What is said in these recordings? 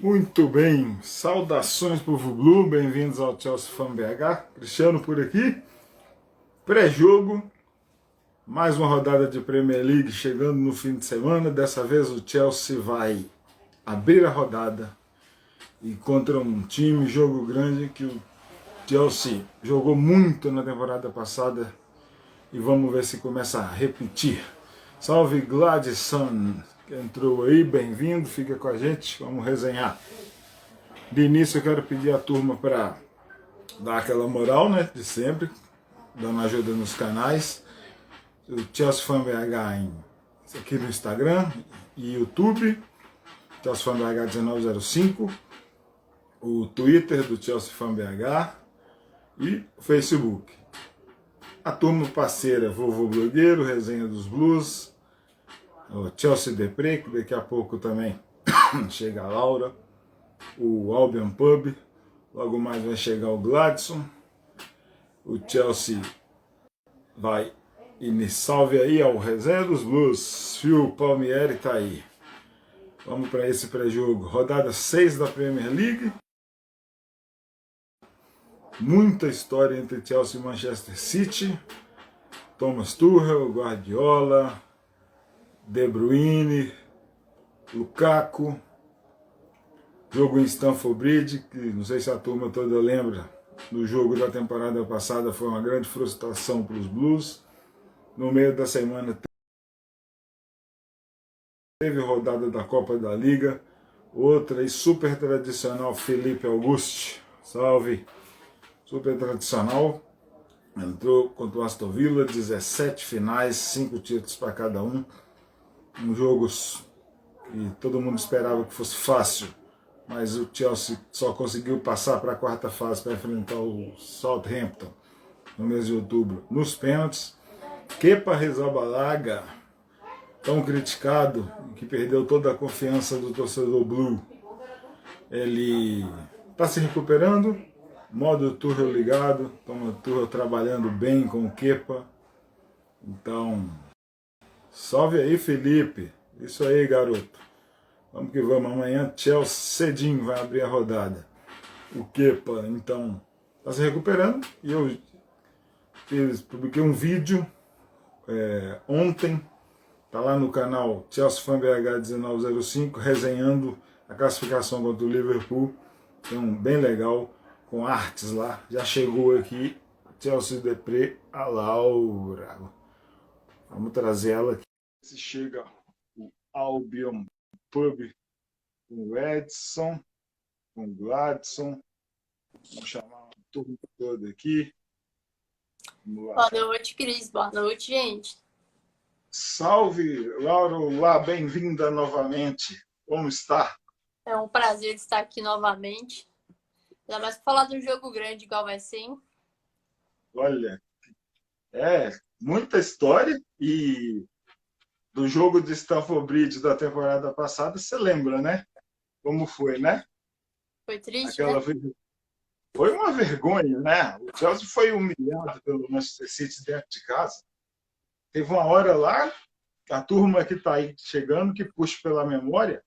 Muito bem, saudações povo Blue, bem-vindos ao Chelsea Fan BH, Cristiano por aqui, pré-jogo, mais uma rodada de Premier League chegando no fim de semana, dessa vez o Chelsea vai abrir a rodada e contra um time, jogo grande que o Chelsea jogou muito na temporada passada e vamos ver se começa a repetir. Salve Gladson, que entrou aí, bem-vindo, fica com a gente, vamos resenhar. De início eu quero pedir à turma para dar aquela moral, né, de sempre, dando ajuda nos canais. O Chelsea Fan BH aqui no Instagram e YouTube, Chelsea Fan BH 1905, o Twitter do Chelsea Fan BH e o Facebook. A turma parceira Vovô Blogueiro, Resenha dos Blues, o Chelsea Depre, que daqui a pouco também chega a Laura, o Albion Pub, logo mais vai chegar o Gladson, o Chelsea vai e salve aí ao Resenha dos Blues, Phil Palmieri tá aí. Vamos para esse pré-jogo, rodada 6 da Premier League, muita história entre Chelsea e Manchester City, Thomas Tuchel, Guardiola, De Bruyne, Lukaku, jogo em Stamford Bridge, que não sei se a turma toda lembra, no jogo da temporada passada foi uma grande frustração para os Blues. No meio da semana teve rodada da Copa da Liga, outra e super tradicional, Felipe Auguste, salve, super tradicional, entrou contra o Aston Villa, 17 finais, 5 títulos para cada um jogo que todo mundo esperava que fosse fácil, mas o Chelsea só conseguiu passar para a quarta fase para enfrentar o Southampton no mês de outubro nos pênaltis. Kepa Arrizabalaga, tão criticado, que perdeu toda a confiança do torcedor Blue, ele está se recuperando, modo Tuchel ligado, o Tuchel trabalhando bem com o Kepa, então salve aí Felipe, isso aí garoto, vamos que vamos, amanhã Chelsea cedinho vai abrir a rodada, o Kepa então está se recuperando e eu publiquei um vídeo ontem, tá lá no canal Chelsea Fan BH 1905, resenhando a classificação contra o Liverpool, então bem legal, com artes lá, já chegou aqui, Chelsea Depre, a Laura, vamos trazer ela aqui, se chega o Albion Pub, com o Edson, com o Gladson, vamos chamar a turma toda aqui, vamos lá. Boa noite, Cris. Boa noite, gente. Salve, Laura, olá, bem-vinda novamente. Como está? É um prazer estar aqui novamente. Ainda mais para falar de um jogo grande igual vai ser, hein? Olha, muita história e do jogo de Stamford Bridge da temporada passada, você lembra, né? Como foi, né? Foi triste, né? Aquela foi uma vergonha, né? O Chelsea foi humilhado pelo Manchester City dentro de casa. Teve uma hora lá, a turma que está aí chegando, que puxa pela memória,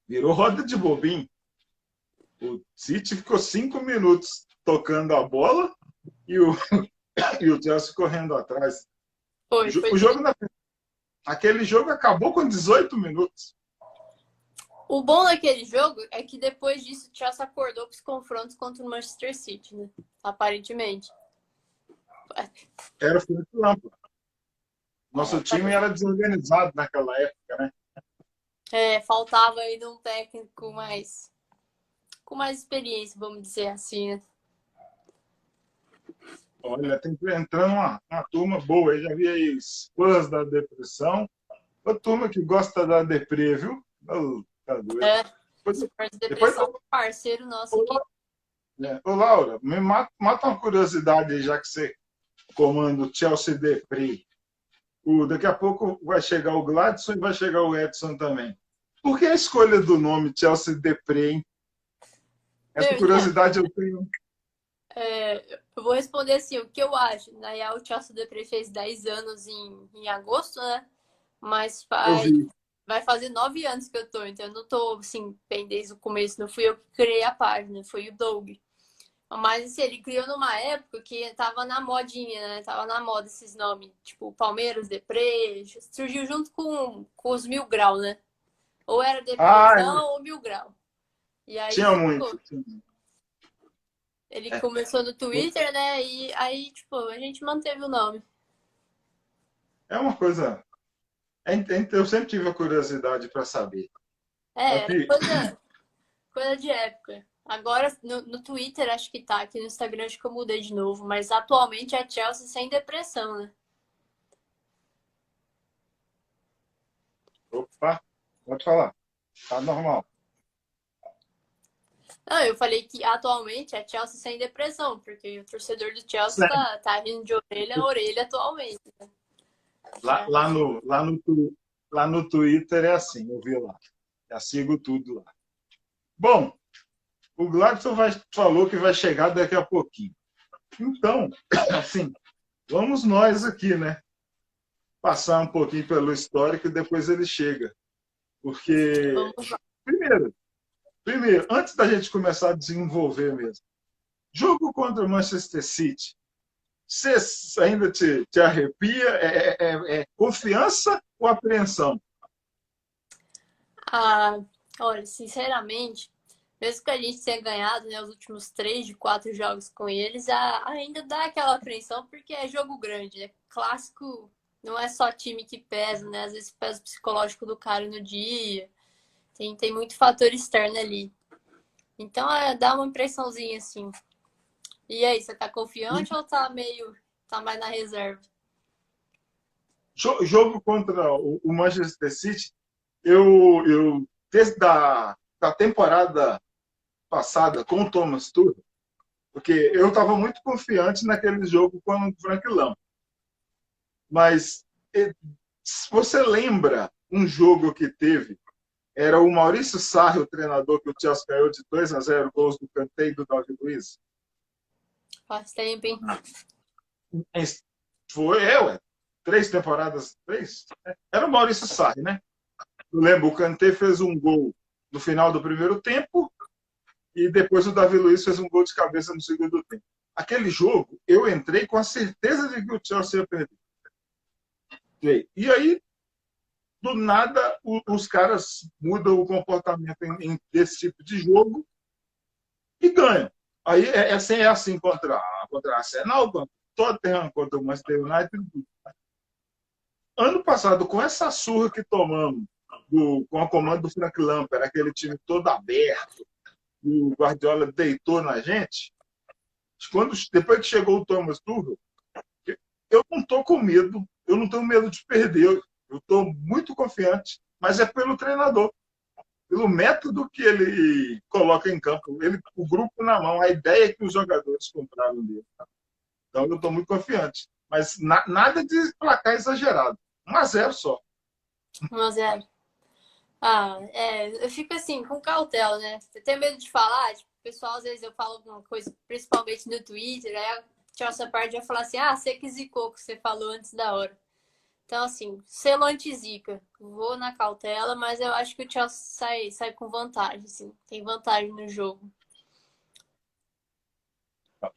virou roda de bobinho. O City ficou 5 minutos tocando a bola e o, e o Chelsea correndo atrás. Foi O triste. jogo, aquele jogo acabou com 18 minutos. O bom daquele jogo é que depois disso o Chelsea acordou com os confrontos contra o Manchester City, né? Aparentemente. Era Felipe Lampard. Nosso time era desorganizado naquela época, né? Faltava ainda um técnico com mais experiência, vamos dizer assim, né? Olha, tem entrando uma turma boa. Eu já vi aí fãs da depressão. A turma que gosta da deprê, viu? Tá doido. Super de Depois, depressão, parceiro nosso aqui. ô, Laura, me mata uma curiosidade aí, já que você comanda o Chelsea Deprê. Daqui a pouco vai chegar o Gladson e vai chegar o Edson também. Por que a escolha do nome Chelsea Deprê, hein? Essa Meu, já, curiosidade eu tenho. eu vou responder assim, o que eu acho. Na real, o Chelsea Depre fez 10 anos em agosto, né? Mas Eu faz vi. vai fazer 9 anos que eu tô, então eu não tô, assim, bem desde o começo, não fui eu que criei a página, foi o Doug. Mas, assim, ele criou numa época que tava na modinha, né? Tava na moda esses nomes, tipo Palmeiras, Deprê, surgiu junto com os Mil Grau, né? Ou era Ah, Depressão ou Mil Grau. E aí tinha ficou. muito. Ele É. começou no Twitter, né? E aí, tipo, a gente manteve o nome. É uma coisa. Eu sempre tive a curiosidade para saber. É, era Aqui, coisa de época. Agora, no Twitter, acho que tá. Aqui no Instagram, acho que eu mudei de novo. Mas atualmente é Chelsea sem depressão, né? opa, pode falar. Tá normal. Não, eu falei que atualmente é Chelsea sem depressão, porque o torcedor do Chelsea Sério. tá rindo de orelha a orelha atualmente. Lá, É. lá, no, lá, no, lá no Twitter é assim, eu vi lá. Já sigo tudo lá. Bom, o Gladson falou que vai chegar daqui a pouquinho. Então, assim, vamos nós aqui, né? Passar um pouquinho pelo histórico e depois ele chega. Porque, Vamos lá. primeiro, antes da gente começar a desenvolver mesmo, jogo contra o Manchester City, você ainda te arrepia? É confiança ou apreensão? Ah, olha, sinceramente, mesmo que a gente tenha ganhado, né, os últimos 3 de 4 jogos com eles, ainda dá aquela apreensão, porque é jogo grande, né? Clássico não é só time que pesa, né? Às vezes pesa o psicológico do cara no dia. Tem muito fator externo ali. Então, dá uma impressãozinha assim. E aí, você tá confiante ou tá meio, tá mais na reserva? Jogo contra o Manchester City, eu desde da temporada passada com o Thomas Tuchel, porque eu estava muito confiante naquele jogo com o Frank Lampard. Mas se você lembra um jogo que teve, era o Maurício Sarri, o treinador, que o Chelsea ganhou de 2-0, gols do Kanté e do David Luiz. Faz tempo, hein? Foi, ué. 3 temporadas, 3? Era o Maurício Sarri, né? Eu lembro, o Kanté fez um gol no final do primeiro tempo e depois o Davi Luiz fez um gol de cabeça no segundo tempo. Aquele jogo, eu entrei com a certeza de que o Chelsea ia perder. E aí, do nada, os caras mudam o comportamento desse tipo de jogo e ganham. Aí é assim contra a Arsenal, contra o Tottenham, contra o Manchester United. Ano passado, com essa surra que tomamos com a comando do Frank Lampard, aquele time todo aberto, e o Guardiola deitou na gente, depois que chegou o Thomas Tuchel, eu não estou com medo, eu não tenho medo de perder, eu estou muito confiante, mas é pelo treinador, pelo método que ele coloca em campo, o grupo na mão, a ideia que os jogadores compraram dele. Então eu estou muito confiante, mas nada de placar exagerado, 1-0 só. 1-0. Eu fico assim, com cautela, né? Eu tenho medo de falar, tipo, o pessoal, às vezes eu falo alguma coisa, principalmente no Twitter, aí a Chelsea parte vai falar assim, você que zicou, que você falou antes da hora. Então, assim, selo anti-zica. Vou na cautela, mas eu acho que o Chelsea sai com vantagem, assim. Tem vantagem no jogo.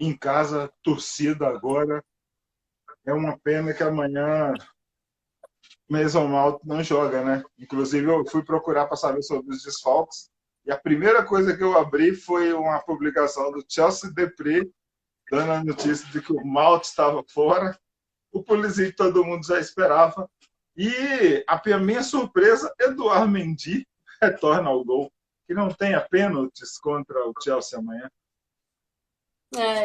Em casa, torcida agora, é uma pena que amanhã Mason Mount não joga, né? Inclusive, eu fui procurar para saber sobre os desfalques. E a primeira coisa que eu abri foi uma publicação do Chelsea Depré, dando a notícia de que o Mount estava fora. O Pulisic todo mundo já esperava. E, a minha surpresa, Eduardo Mendy retorna ao gol. Que não tenha pênaltis contra o Chelsea amanhã.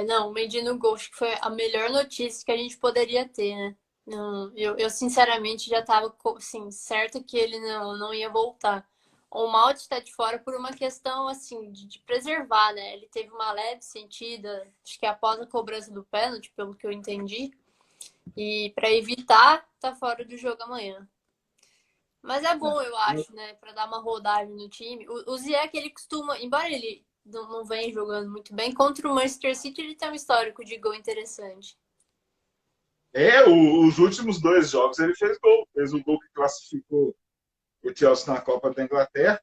Não, o Mendy no gol, acho que foi a melhor notícia que a gente poderia ter, né? Não, eu sinceramente já estava assim, certo que ele não ia voltar. O Malte está de fora por uma questão assim de preservar, né? Ele teve uma leve sentida, acho que após a cobrança do pênalti, pelo que eu entendi, e para evitar tá fora do jogo amanhã. Mas é bom, eu acho, né? Para dar uma rodagem no time. O Ziyech, ele costuma, embora ele não venha jogando muito bem, contra o Manchester City ele tem um histórico de gol interessante. Os últimos 2 jogos ele fez gol. Fez o gol que classificou o Chelsea na Copa da Inglaterra.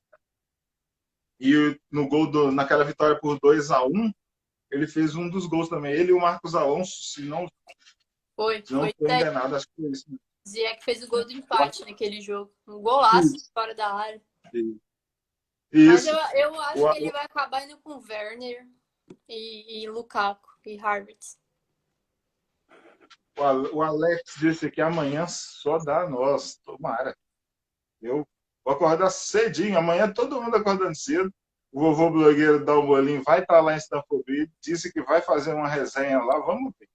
E no gol naquela vitória por 2-1, ele fez um dos gols também. Ele e o Marcos Alonso, Foi se não isso estou aí. enganado, acho que foi isso. Ziyech fez o gol do empate naquele jogo. Um golaço fora da área. Mas Isso. eu acho que ele vai acabar indo com Werner e Lukaku e Havertz. O Alex disse que amanhã só dá nós. Tomara. Eu vou acordar cedinho. Amanhã todo mundo acordando cedo. O vovô blogueiro Dal Bolinho vai estar lá em Stamford Bridge. Disse que vai fazer uma resenha lá. Vamos ver.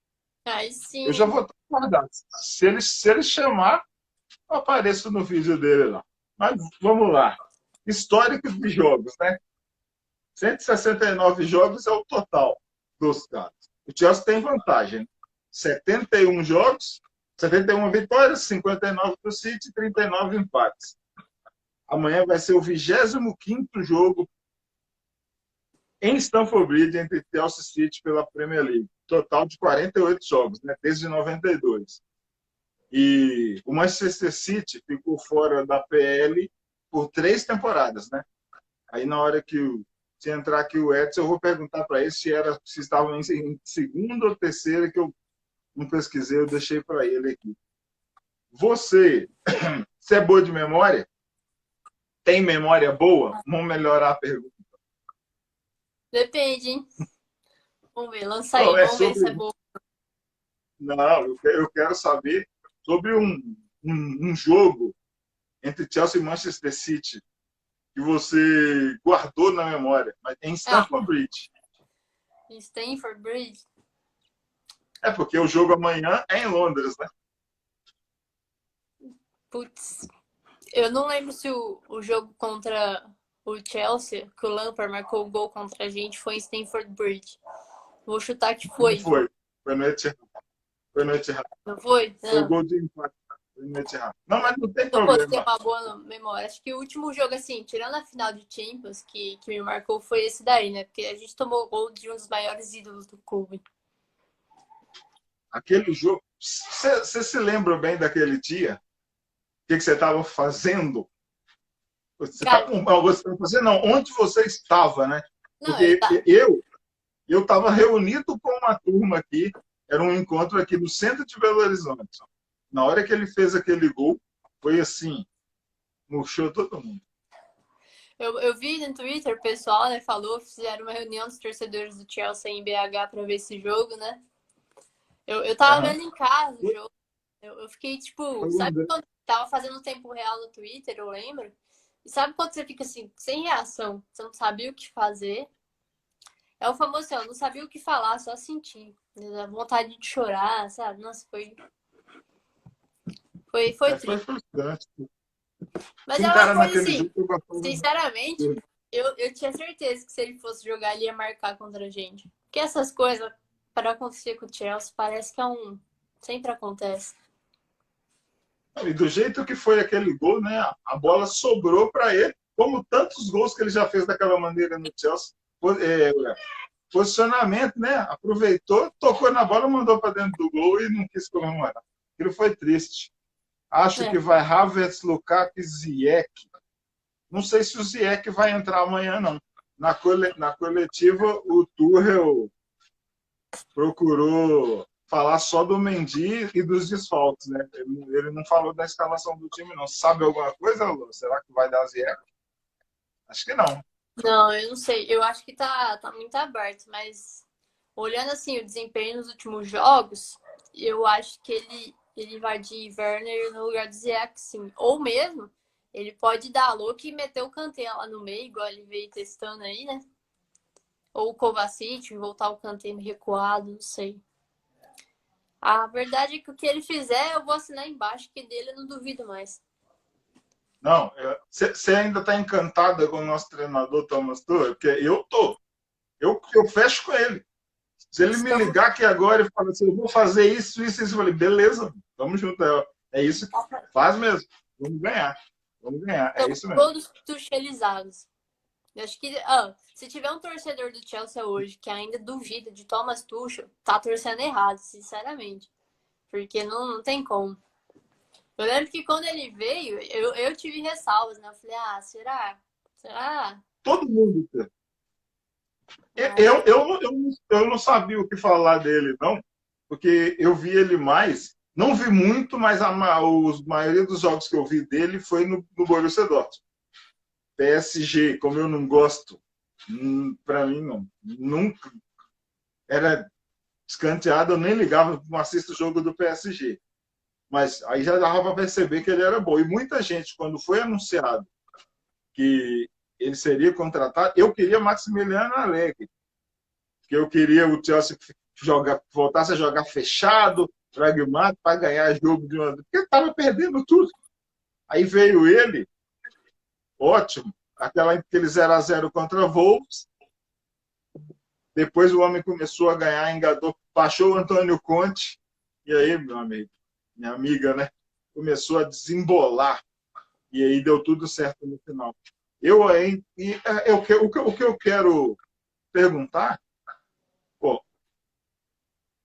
Aí sim. Eu já vou estar acordado. Se ele chamar, eu apareço no vídeo dele lá. Mas vamos lá. Histórico de jogos, né? 169 jogos é o total dos caras. O Chelsea tem vantagem. 71 jogos, 71 vitórias, 59 para o City, 39 empates. Amanhã vai ser o 25º jogo em Stamford Bridge entre Chelsea e City pela Premier League. Total de 48 jogos, né? Desde 92. E o Manchester City ficou fora da PL por 3 temporadas, né? Aí na hora que se entrar aqui o Edson, eu vou perguntar para ele se estavam em segunda ou terceira, que eu não pesquisei, eu deixei para ele aqui. Você é boa de memória? Tem memória boa? Vamos melhorar a pergunta. Depende, hein? Vamos ver, lança aí, vamos ver se é boa. Não, eu quero saber sobre um jogo entre Chelsea e Manchester City que você guardou na memória, mas em Stamford Bridge. Em Stamford Bridge? É porque o jogo amanhã é em Londres, né? Putz, eu não lembro se o jogo contra o Chelsea, que o Lampard marcou o gol contra a gente, foi em Stamford Bridge. Vou chutar que foi. Não foi. Foi no Etihad. Não foi? Foi o gol de empate. Não, mas não tem problema. Eu ter uma boa memória. Acho que o último jogo, assim, tirando a final de Champions, que me marcou, foi esse daí, né? Porque a gente tomou o gol de um dos maiores ídolos do clube. Aquele jogo... Você se lembra bem daquele dia? O que você estava fazendo? Você estava fazendo? Não, onde você estava, né? Porque eu estava reunido com uma turma aqui, era um encontro aqui no centro de Belo Horizonte. Na hora que ele fez aquele gol, foi assim, murchou todo mundo. Eu vi no Twitter, o pessoal, né, fizeram uma reunião dos torcedores do Chelsea em BH para ver esse jogo, né? Eu tava vendo em casa o jogo. Eu fiquei, tipo, sabe quando tava fazendo tempo real no Twitter, eu lembro? E sabe quando você fica assim, sem reação, você não sabia o que fazer? É o famoso assim, eu não sabia o que falar, só sentir. A vontade de chorar, sabe? Nossa, foi triste. Foi frustrante. Mas é uma coisa assim, sinceramente, eu tinha certeza que se ele fosse jogar, ele ia marcar contra a gente. Porque essas coisas, para acontecer com o Chelsea, parece que sempre acontece. E do jeito que foi aquele gol, né? A bola sobrou para ele, como tantos gols que ele já fez daquela maneira no Chelsea. Posicionamento, né? Aproveitou, tocou na bola, mandou para dentro do gol e não quis comemorar. Aquilo foi triste. Acho que vai Havertz, Lukaku e Ziyech. Não sei se o Ziyech vai entrar amanhã, não. Na coletiva, o Tuchel procurou falar só do Mendy e dos desfalques, né? Ele não falou da escalação do time, não. Sabe alguma coisa, Lu? Será que vai dar Ziyech? Acho que não. Não, eu não sei. Eu acho que tá muito aberto, mas olhando assim o desempenho nos últimos jogos, eu acho que ele vai de Werner no lugar do Ziyech, sim. Ou mesmo, ele pode dar a louca e meter o Kanté lá no meio, igual ele veio testando aí, né? Ou o Kovacic, voltar o Kanté recuado, não sei. A verdade é que o que ele fizer, eu vou assinar embaixo, que dele eu não duvido mais. Não, você ainda está encantada com o nosso treinador Thomas Tuchel? Porque eu tô. Eu fecho com ele. Se ele me ligar aqui agora e falar assim, eu vou fazer isso, eu falei, beleza, vamos junto. É isso que faz mesmo. Vamos ganhar. É isso mesmo. Todos tuchelizados. Eu acho que se tiver um torcedor do Chelsea hoje que ainda duvida de Thomas Tuchel, tá torcendo errado, sinceramente. Porque não tem como. Eu lembro que quando ele veio, eu tive ressalvas, né? Eu falei, ah, será? Será? Todo mundo. Mas, Eu não sabia o que falar dele, não, porque eu vi ele mais, não vi muito, mas maioria dos jogos que eu vi dele foi no Borussia Dortmund. PSG, como eu não gosto, para mim não, nunca era escanteado, eu nem ligava, não assisto o jogo do PSG. Mas aí já dava para perceber que ele era bom. E muita gente, quando foi anunciado que ele seria contratado, eu queria Maximiliano Allegri, que eu queria o Chelsea voltasse a jogar fechado, pragmático, para ganhar jogo de uma vez, porque estava perdendo tudo. Aí veio ele, ótimo, aquele 0-0 contra a Wolves. Depois o homem começou a ganhar, engadou, baixou o Antônio Conte, e aí, meu amigo, minha amiga, né? Começou a desembolar, e aí deu tudo certo no final. O que eu quero perguntar, pô,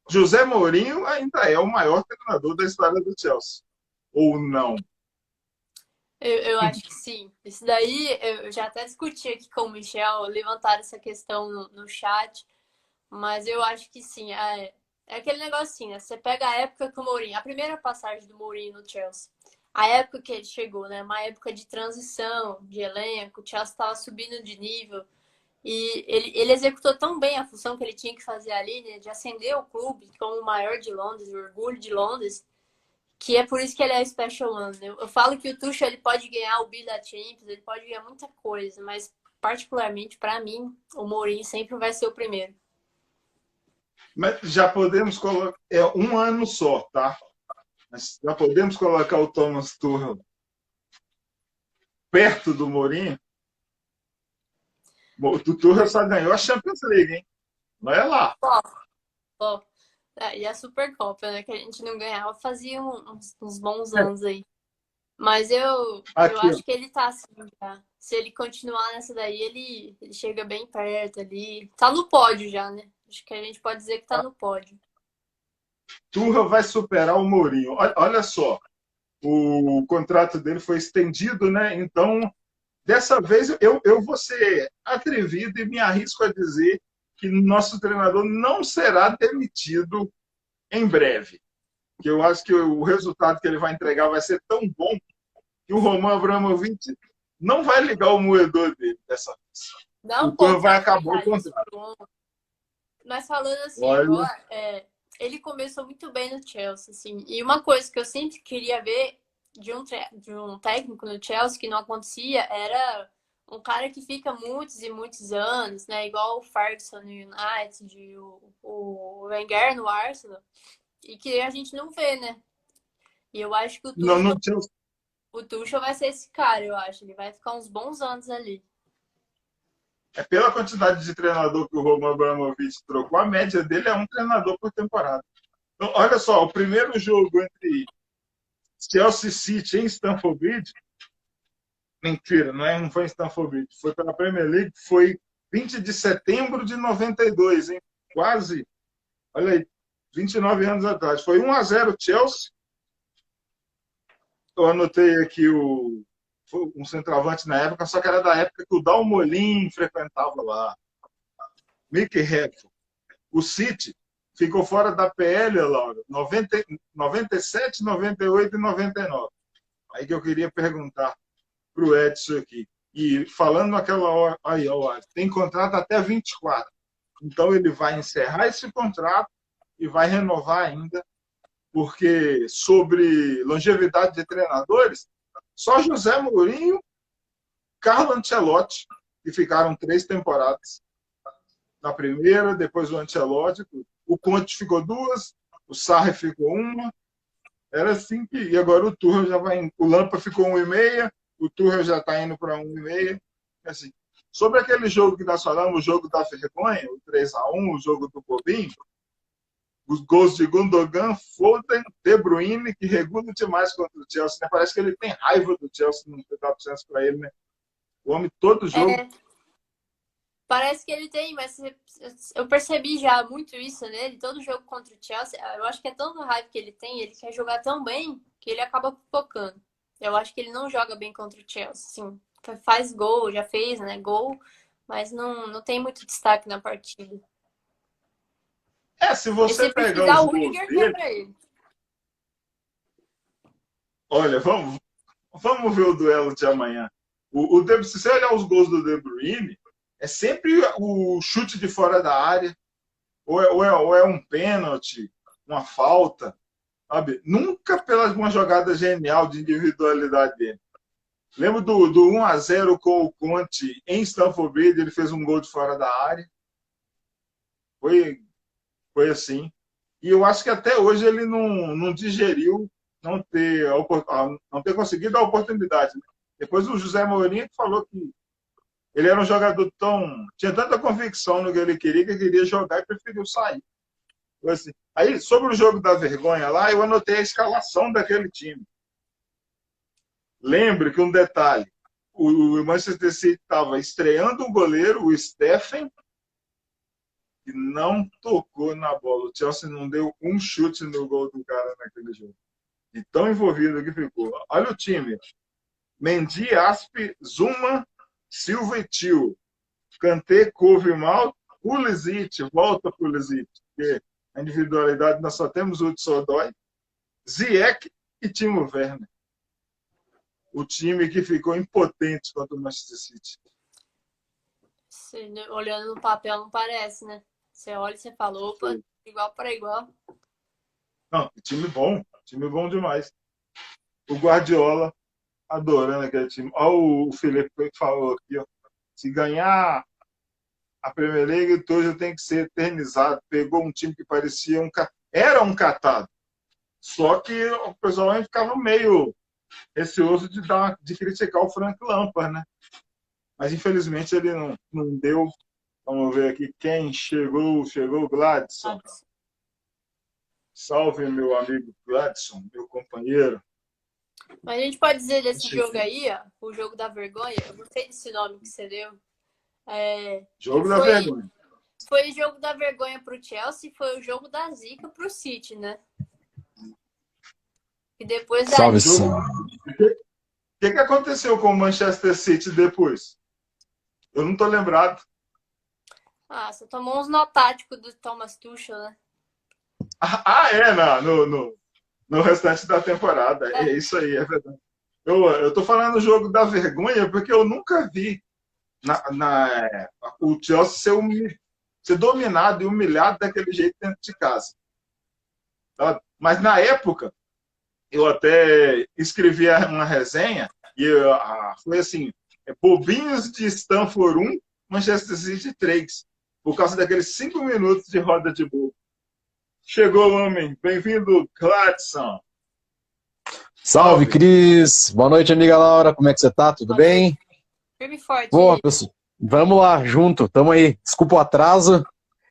José Mourinho ainda é o maior treinador da história do Chelsea. Ou não? eu acho que sim. Isso daí eu já até discuti aqui com o Michel, levantaram essa questão no chat, mas eu acho que sim. É aquele negocinho, né? Você pega a época que o Mourinho, a primeira passagem do Mourinho no Chelsea, a época que ele chegou, né? Uma época de transição, de elenco, o Chelsea estava subindo de nível. E ele executou tão bem a função que ele tinha que fazer ali, né, de ascender o clube como o maior de Londres, o orgulho de Londres, que é por isso que ele é Special One. Né? Eu falo que o Tuchel ele pode ganhar o Bi da Champions, ele pode ganhar muita coisa, mas particularmente para mim, o Mourinho sempre vai ser o primeiro. Mas já podemos colocar. É um ano só, tá? Mas já podemos colocar o Thomas Tuchel perto do Mourinho. O Tuchel só ganhou a Champions League, hein? Não é lá. Ó, e a Supercopa, né, que a gente não ganhava fazia uns bons anos aí. Mas eu Aqui, ó. acho que ele tá assim já. Se ele continuar nessa daí, ele chega bem perto ali. Tá no pódio já, né? Acho que a gente pode dizer que tá no pódio. Tuchel vai superar o Mourinho. Olha só, o contrato dele foi estendido, né? Então, dessa vez, eu vou ser atrevido e me arrisco a dizer que nosso treinador não será demitido em breve. Que eu acho que o resultado que ele vai entregar vai ser tão bom que o Roman Abramovich não vai ligar o moedor dele dessa vez. Dá O um Tuchel vai contrato acabar o contrato. vitalício. Mas falando assim Olha, agora, ele começou muito bem no Chelsea, assim. E uma coisa que eu sempre queria ver de um técnico no Chelsea que não acontecia era um cara que fica muitos e muitos anos, né? Igual o Ferguson no United, o Wenger no Arsenal, e que a gente não vê, né? E eu acho que não, não tinha. o Tuchel vai ser esse cara, eu acho. Ele vai ficar uns bons anos ali. É pela quantidade de treinador que o Roman Abramovich trocou, a média dele é um treinador por temporada. Então, olha só, o primeiro jogo entre Chelsea City em Stamford Bridge, mentira, não foi em Stamford Bridge, foi pela Premier League, foi 20 de setembro de 92, hein? Quase, olha aí, 29 anos atrás. Foi 1-0 Chelsea. Eu anotei aqui um centroavante na época, só que era da época que o Dalmolin frequentava lá. Mickey Heffer. O City ficou fora da PL, Laura, 97, 98 e 99. Aí que eu queria perguntar para o Edson aqui. E falando naquela hora, aí, ó, tem contrato até 24. Então ele vai encerrar esse contrato e vai renovar ainda, porque sobre longevidade de treinadores, só José Mourinho, Carlo Ancelotti, que ficaram 3 temporadas. Na primeira, depois o Ancelotti, o Conte ficou 2, o Sarri ficou 1. Era assim que. E agora o Tuchel já vai. O Lampa ficou 1,5, o Tuchel já está indo para 1,5. Assim, sobre aquele jogo que nós falamos, o jogo da vergonha, o 3-1, o jogo do Bobinho, os gols de Gundogan, Foden, De Bruyne, que regula demais contra o Chelsea. Né? Parece que ele tem raiva do Chelsea, não dá chance para ele, né? O homem todo jogo. Parece que ele tem, mas eu percebi já muito isso nele. Todo jogo contra o Chelsea, eu acho que é tanto raiva que ele tem, ele quer jogar tão bem que ele acaba focando. Eu acho que ele não joga bem contra o Chelsea, sim. Faz gol, já fez, né? Gol, mas não tem muito destaque na partida. Se E você se pegar precisar, os o gols Rudiger dele, quebra ele. olha, vamos ver o duelo de amanhã. Se você olhar os gols do De Bruyne, é sempre o chute de fora da área, ou é um pênalti, uma falta, sabe? Nunca pela uma jogada genial de individualidade dele. Lembro do 1-0 com o Conte em Stamford Bridge, ele fez um gol de fora da área. Foi assim. E eu acho que até hoje ele não digeriu não ter conseguido a oportunidade. Depois o José Mourinho falou que ele era um jogador tinha tanta convicção no que ele queria jogar e preferiu sair. Foi assim. Aí, sobre o jogo da vergonha lá, eu anotei a escalação daquele time. Lembre que um detalhe, o Manchester City estava estreando um goleiro, o Steffen, que não tocou na bola. O Chelsea não deu um chute no gol do cara naquele jogo. De tão envolvido que ficou. Olha o time. Mendy, Aspe, Zuma, Silva e Tio. Kanté, Couve mal. Pulisic, volta Pulisic. Porque a individualidade nós só temos o Hudson-Odoi. Ziyech e Timo Werner. O time que ficou impotente contra o Manchester City. Olhando no papel não parece, né? Você olha e você fala, opa, igual para igual. Não, time bom demais. O Guardiola adorando aquele time. Olha o Felipe que falou aqui, ó. Se ganhar a Premier League, hoje tem que ser eternizado. Pegou um time que parecia era um catado. Só que o pessoal ficava meio receoso de criticar o Frank Lampard, né? Mas infelizmente ele não deu. Vamos ver aqui quem chegou. Chegou o Gladson. Salve, meu amigo Gladson, meu companheiro. Mas a gente pode dizer desse jogo aí, ó, o jogo da vergonha. Eu gostei desse nome que você deu. Jogo da vergonha. Foi o jogo da vergonha pro Chelsea, foi o jogo da zica pro City, né? E depois Salve, O que aconteceu com o Manchester City depois? Eu não tô lembrado. Você tomou uns nó táticos do Thomas Tuchel, né? No restante da temporada. É isso aí, é verdade. Eu tô falando do jogo da vergonha porque eu nunca vi o Chelsea ser dominado e humilhado daquele jeito dentro de casa. Tá? Mas na época, eu até escrevi uma resenha e foi assim, bobinhos de Stamford 1, Manchester City 3, por causa daqueles 5 minutos de roda de bobo. Chegou o homem, bem-vindo, Gladson. Salve, Cris. Boa noite, amiga Laura. Como é que você tá? Tudo bem? Firme e forte. Boa, pessoal. Vamos lá, junto. Tamo aí. Desculpa o atraso.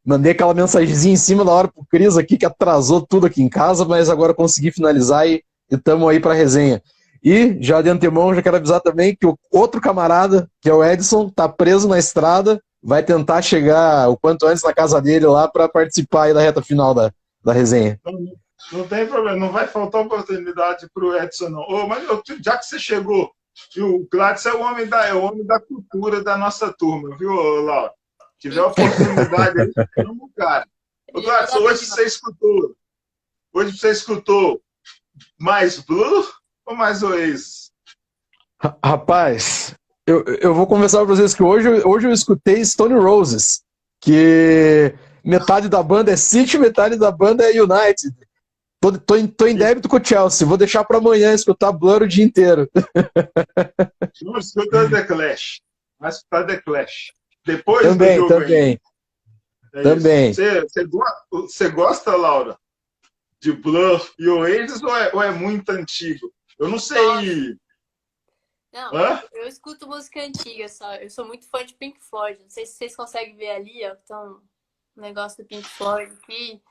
Mandei aquela mensagenzinha em cima da hora pro Cris aqui, que atrasou tudo aqui em casa, mas agora consegui finalizar e tamo aí pra resenha. E, já de antemão, já quero avisar também que o outro camarada, que é o Edson, tá preso na estrada, vai tentar chegar o quanto antes na casa dele lá para participar aí da reta final da resenha. Não tem problema, não vai faltar oportunidade para o Edson, não. Mas já que você chegou, o Gladys é o homem da cultura da nossa turma, viu, Laura? Se tiver oportunidade, aí chama o cara. Ô, Gladys, hoje você escutou mais Blue ou mais Oasis? Rapaz, eu vou conversar para vocês que hoje eu escutei Stone Roses, que metade da banda é City, metade da banda é United. Tô em débito com o Chelsea, vou deixar para amanhã escutar Blur o dia inteiro. Não escuta The Clash, mas escutar The Clash. Depois também, do jogo também. Também. Você gosta, Laura, de Blur e Oasis ou é muito antigo? Eu não sei. Não, eu escuto música antiga só. Eu sou muito fã de Pink Floyd. Não sei se vocês conseguem ver ali, ó. Então, o negócio do Pink Floyd aqui.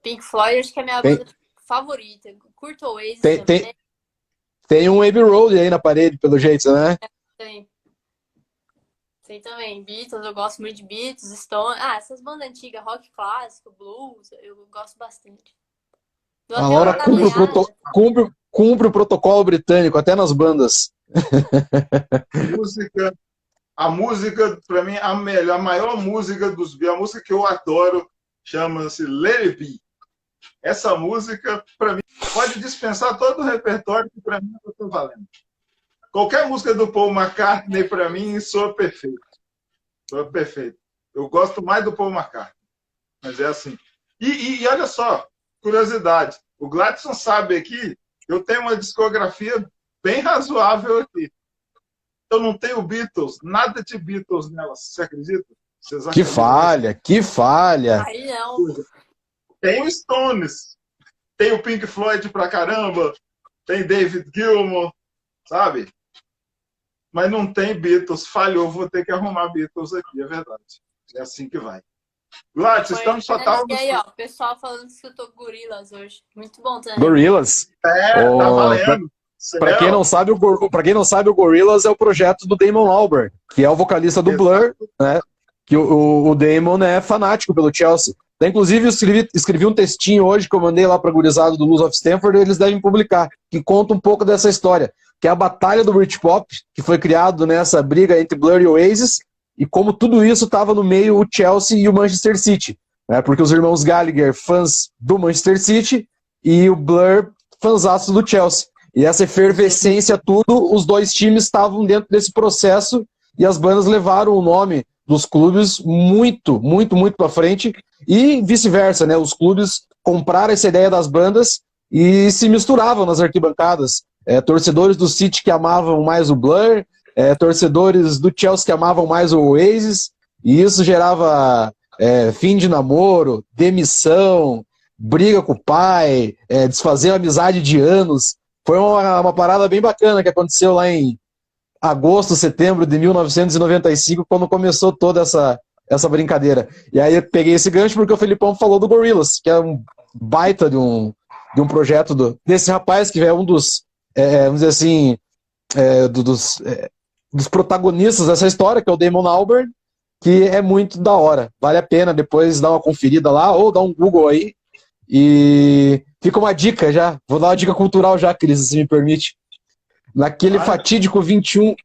Pink Floyd acho que é a minha banda favorita. Curto Oasis também. Tem um Abbey Road aí na parede, pelo jeito, né? Tem. Sei também. Beatles, eu gosto muito de Beatles, Stone. Ah, essas bandas antigas, rock clássico, blues, eu gosto bastante. Dou A até uma Laura caminhada. cumpre o protocolo britânico, até nas bandas. Música, a música, para mim, a maior música dos Beatles, a música que eu adoro, chama-se Let It Be. Essa música, para mim, pode dispensar todo o repertório que para mim eu estou valendo. Qualquer música do Paul McCartney, para mim, soa perfeito. Soa perfeito. Eu gosto mais do Paul McCartney, mas é assim. E olha só, curiosidade, o Gladson sabe aqui, eu tenho uma discografia bem razoável aqui. Eu não tenho Beatles, nada de Beatles nela, você acredita? Vocês Que acreditam? falha, que falha. Aí não. Tem o Stones, tem o Pink Floyd pra caramba, tem David Gilmour, sabe? Mas não tem Beatles, falhou, vou ter que arrumar Beatles aqui, é verdade. É assim que vai. Gladys, estamos só E aí, ó, o pessoal falando que escutou Gorillaz hoje. Muito bom também. Gorillaz. Tá valendo. Pra quem não sabe, o Gorillaz é o projeto do Damon Albarn, que é o vocalista do Blur, né? Que o Damon é fanático pelo Chelsea. Inclusive, eu escrevi um textinho hoje que eu mandei lá para a gurizada do Blues of Stanford, e eles devem publicar, que conta um pouco dessa história, que é a batalha do Britpop, que foi criado nessa briga entre Blur e Oasis, e como tudo isso estava no meio o Chelsea e o Manchester City, né? Porque os irmãos Gallagher, fãs do Manchester City, e o Blur, fãzaço do Chelsea. E essa efervescência, tudo, os dois times estavam dentro desse processo, e as bandas levaram o nome dos clubes muito para frente, e vice-versa, né? Os clubes compraram essa ideia das bandas e se misturavam nas arquibancadas. Torcedores do City que amavam mais o Blur, torcedores do Chelsea que amavam mais o Oasis, e isso gerava fim de namoro, demissão, briga com o pai, desfazer a amizade de anos. Foi uma parada bem bacana que aconteceu lá em agosto, setembro de 1995, quando começou toda essa brincadeira. E aí eu peguei esse gancho porque o Felipão falou do Gorillaz, que é um baita de um projeto desse rapaz, que é um dos, vamos dizer assim, dos protagonistas dessa história, que é o Damon Albarn, que é muito da hora. Vale a pena depois dar uma conferida lá, ou dar um Google aí. E fica uma dica já, vou dar uma dica cultural já, Cris, se me permite. Naquele fatídico 21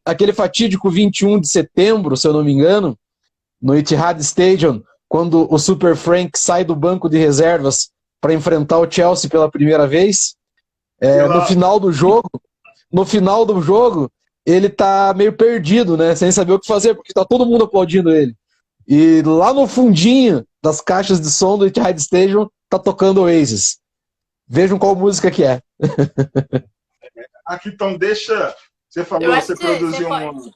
de setembro, se eu não me engano, no Etihad Stadium, quando o Super Frank sai do banco de reservas para enfrentar o Chelsea pela primeira vez, no final do jogo, ele tá meio perdido, né, sem saber o que fazer, porque tá todo mundo aplaudindo ele. E lá no fundinho das caixas de som do Etihad Stadium tá tocando Oasis. Vejam qual música que é. Aqui, então, deixa... Você falou, você produziu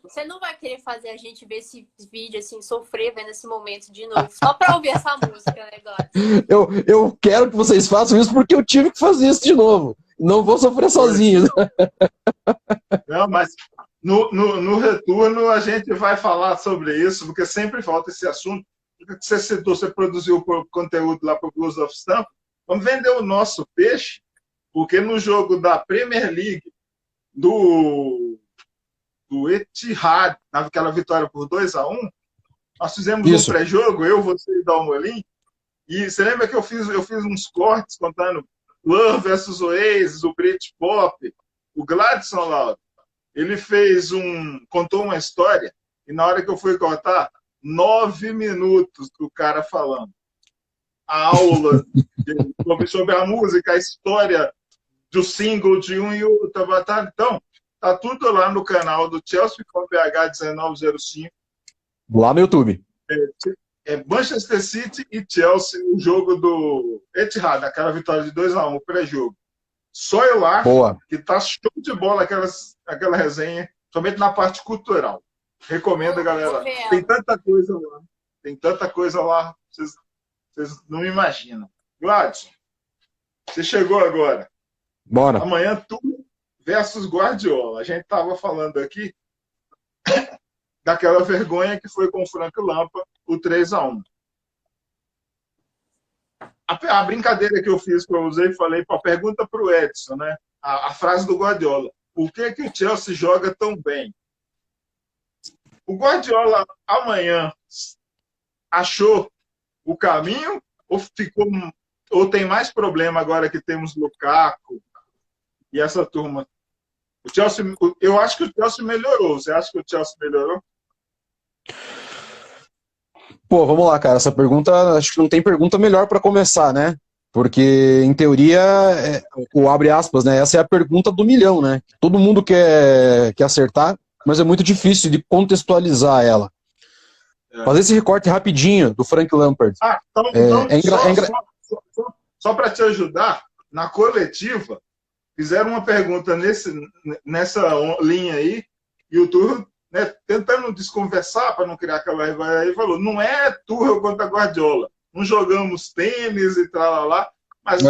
Você não vai querer fazer a gente ver esse vídeo, assim, sofrer vendo esse momento de novo, só pra ouvir essa música, né, Gladys? Eu quero que vocês façam isso porque eu tive que fazer isso de novo. Não vou sofrer sozinho. Não, mas no retorno a gente vai falar sobre isso, porque sempre volta esse assunto. Você citou, você produziu conteúdo lá para o Blues of Stamp. Vamos vender o nosso peixe, porque no jogo da Premier League, do Etihad, naquela vitória por 2-1, nós fizemos um pré-jogo, eu, você e Dalmolin, e você lembra que eu fiz uns cortes contando Blur versus Oasis, o Britpop, o Gladson, Laura, ele contou uma história, e na hora que eu fui cortar, 9 minutos do cara falando. A aula sobre a música, a história do single de um e outro. Então, tá tudo lá no canal do Chelsea com BH1905. Lá no YouTube. Manchester City e Chelsea, o jogo do Etihad, aquela vitória de 2-1, o pré-jogo. Só eu lá, que tá show de bola aquela resenha, somente na parte cultural. Recomendo, galera. Tem tanta coisa lá, vocês não me imaginam. Gladson, você chegou agora. Bora. Amanhã tu versus Guardiola. A gente estava falando aqui daquela vergonha que foi com o Frank Lampard, o 3-1. A brincadeira que eu fiz, que eu usei, falei para a pergunta para o Edson, né? A frase do Guardiola. Por que o Chelsea joga tão bem? O Guardiola amanhã achou o caminho ou tem mais problema agora que temos Lukaku e essa turma? O Chelsea, eu acho que o Chelsea melhorou. Você acha que o Chelsea melhorou? Pô, vamos lá, cara. Essa pergunta, acho que não tem pergunta melhor para começar, né? Porque, em teoria, o abre aspas, né? Essa é a pergunta do milhão, né? Todo mundo quer acertar, mas é muito difícil de contextualizar ela. Fazer esse recorte rapidinho do Frank Lampard. Só para te ajudar, na coletiva, fizeram uma pergunta nessa linha aí, e o Tuchel, né, tentando desconversar para não criar aquela rivalidade, ele falou, não é Tuchel contra Guardiola, não jogamos tênis e tal lá, mas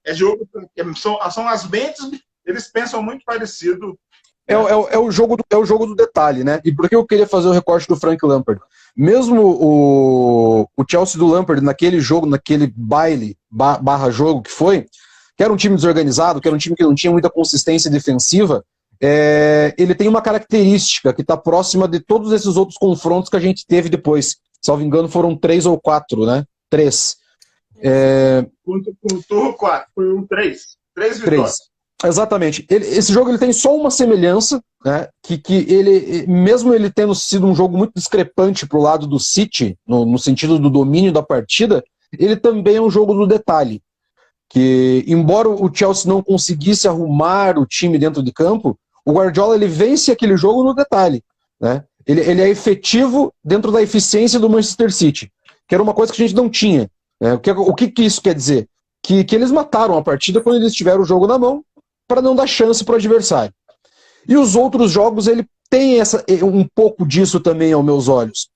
é jogo, são as mentes, eles pensam muito parecido. É o jogo do detalhe, né? E por que eu queria fazer o recorte do Frank Lampard? Mesmo o Chelsea do Lampard, naquele jogo, naquele baile barra jogo que era um time desorganizado, que era um time que não tinha muita consistência defensiva, ele tem uma característica que está próxima de todos esses outros confrontos que a gente teve depois. Salvo engano, foram 3 ou 4, né? 3. Com o Turro 4, foi um 3. 3 vitórias. Exatamente. Esse jogo ele tem só uma semelhança, né? Que ele, mesmo ele tendo sido um jogo muito discrepante para o lado do City, no sentido do domínio da partida, ele também é um jogo do detalhe. Que, embora o Chelsea não conseguisse arrumar o time dentro de campo, o Guardiola ele vence aquele jogo no detalhe, né? Ele é efetivo dentro da eficiência do Manchester City, que era uma coisa que a gente não tinha, né? O que isso quer dizer? Que eles mataram a partida quando eles tiveram o jogo na mão, para não dar chance para o adversário. E os outros jogos, ele tem um pouco disso também aos meus olhos.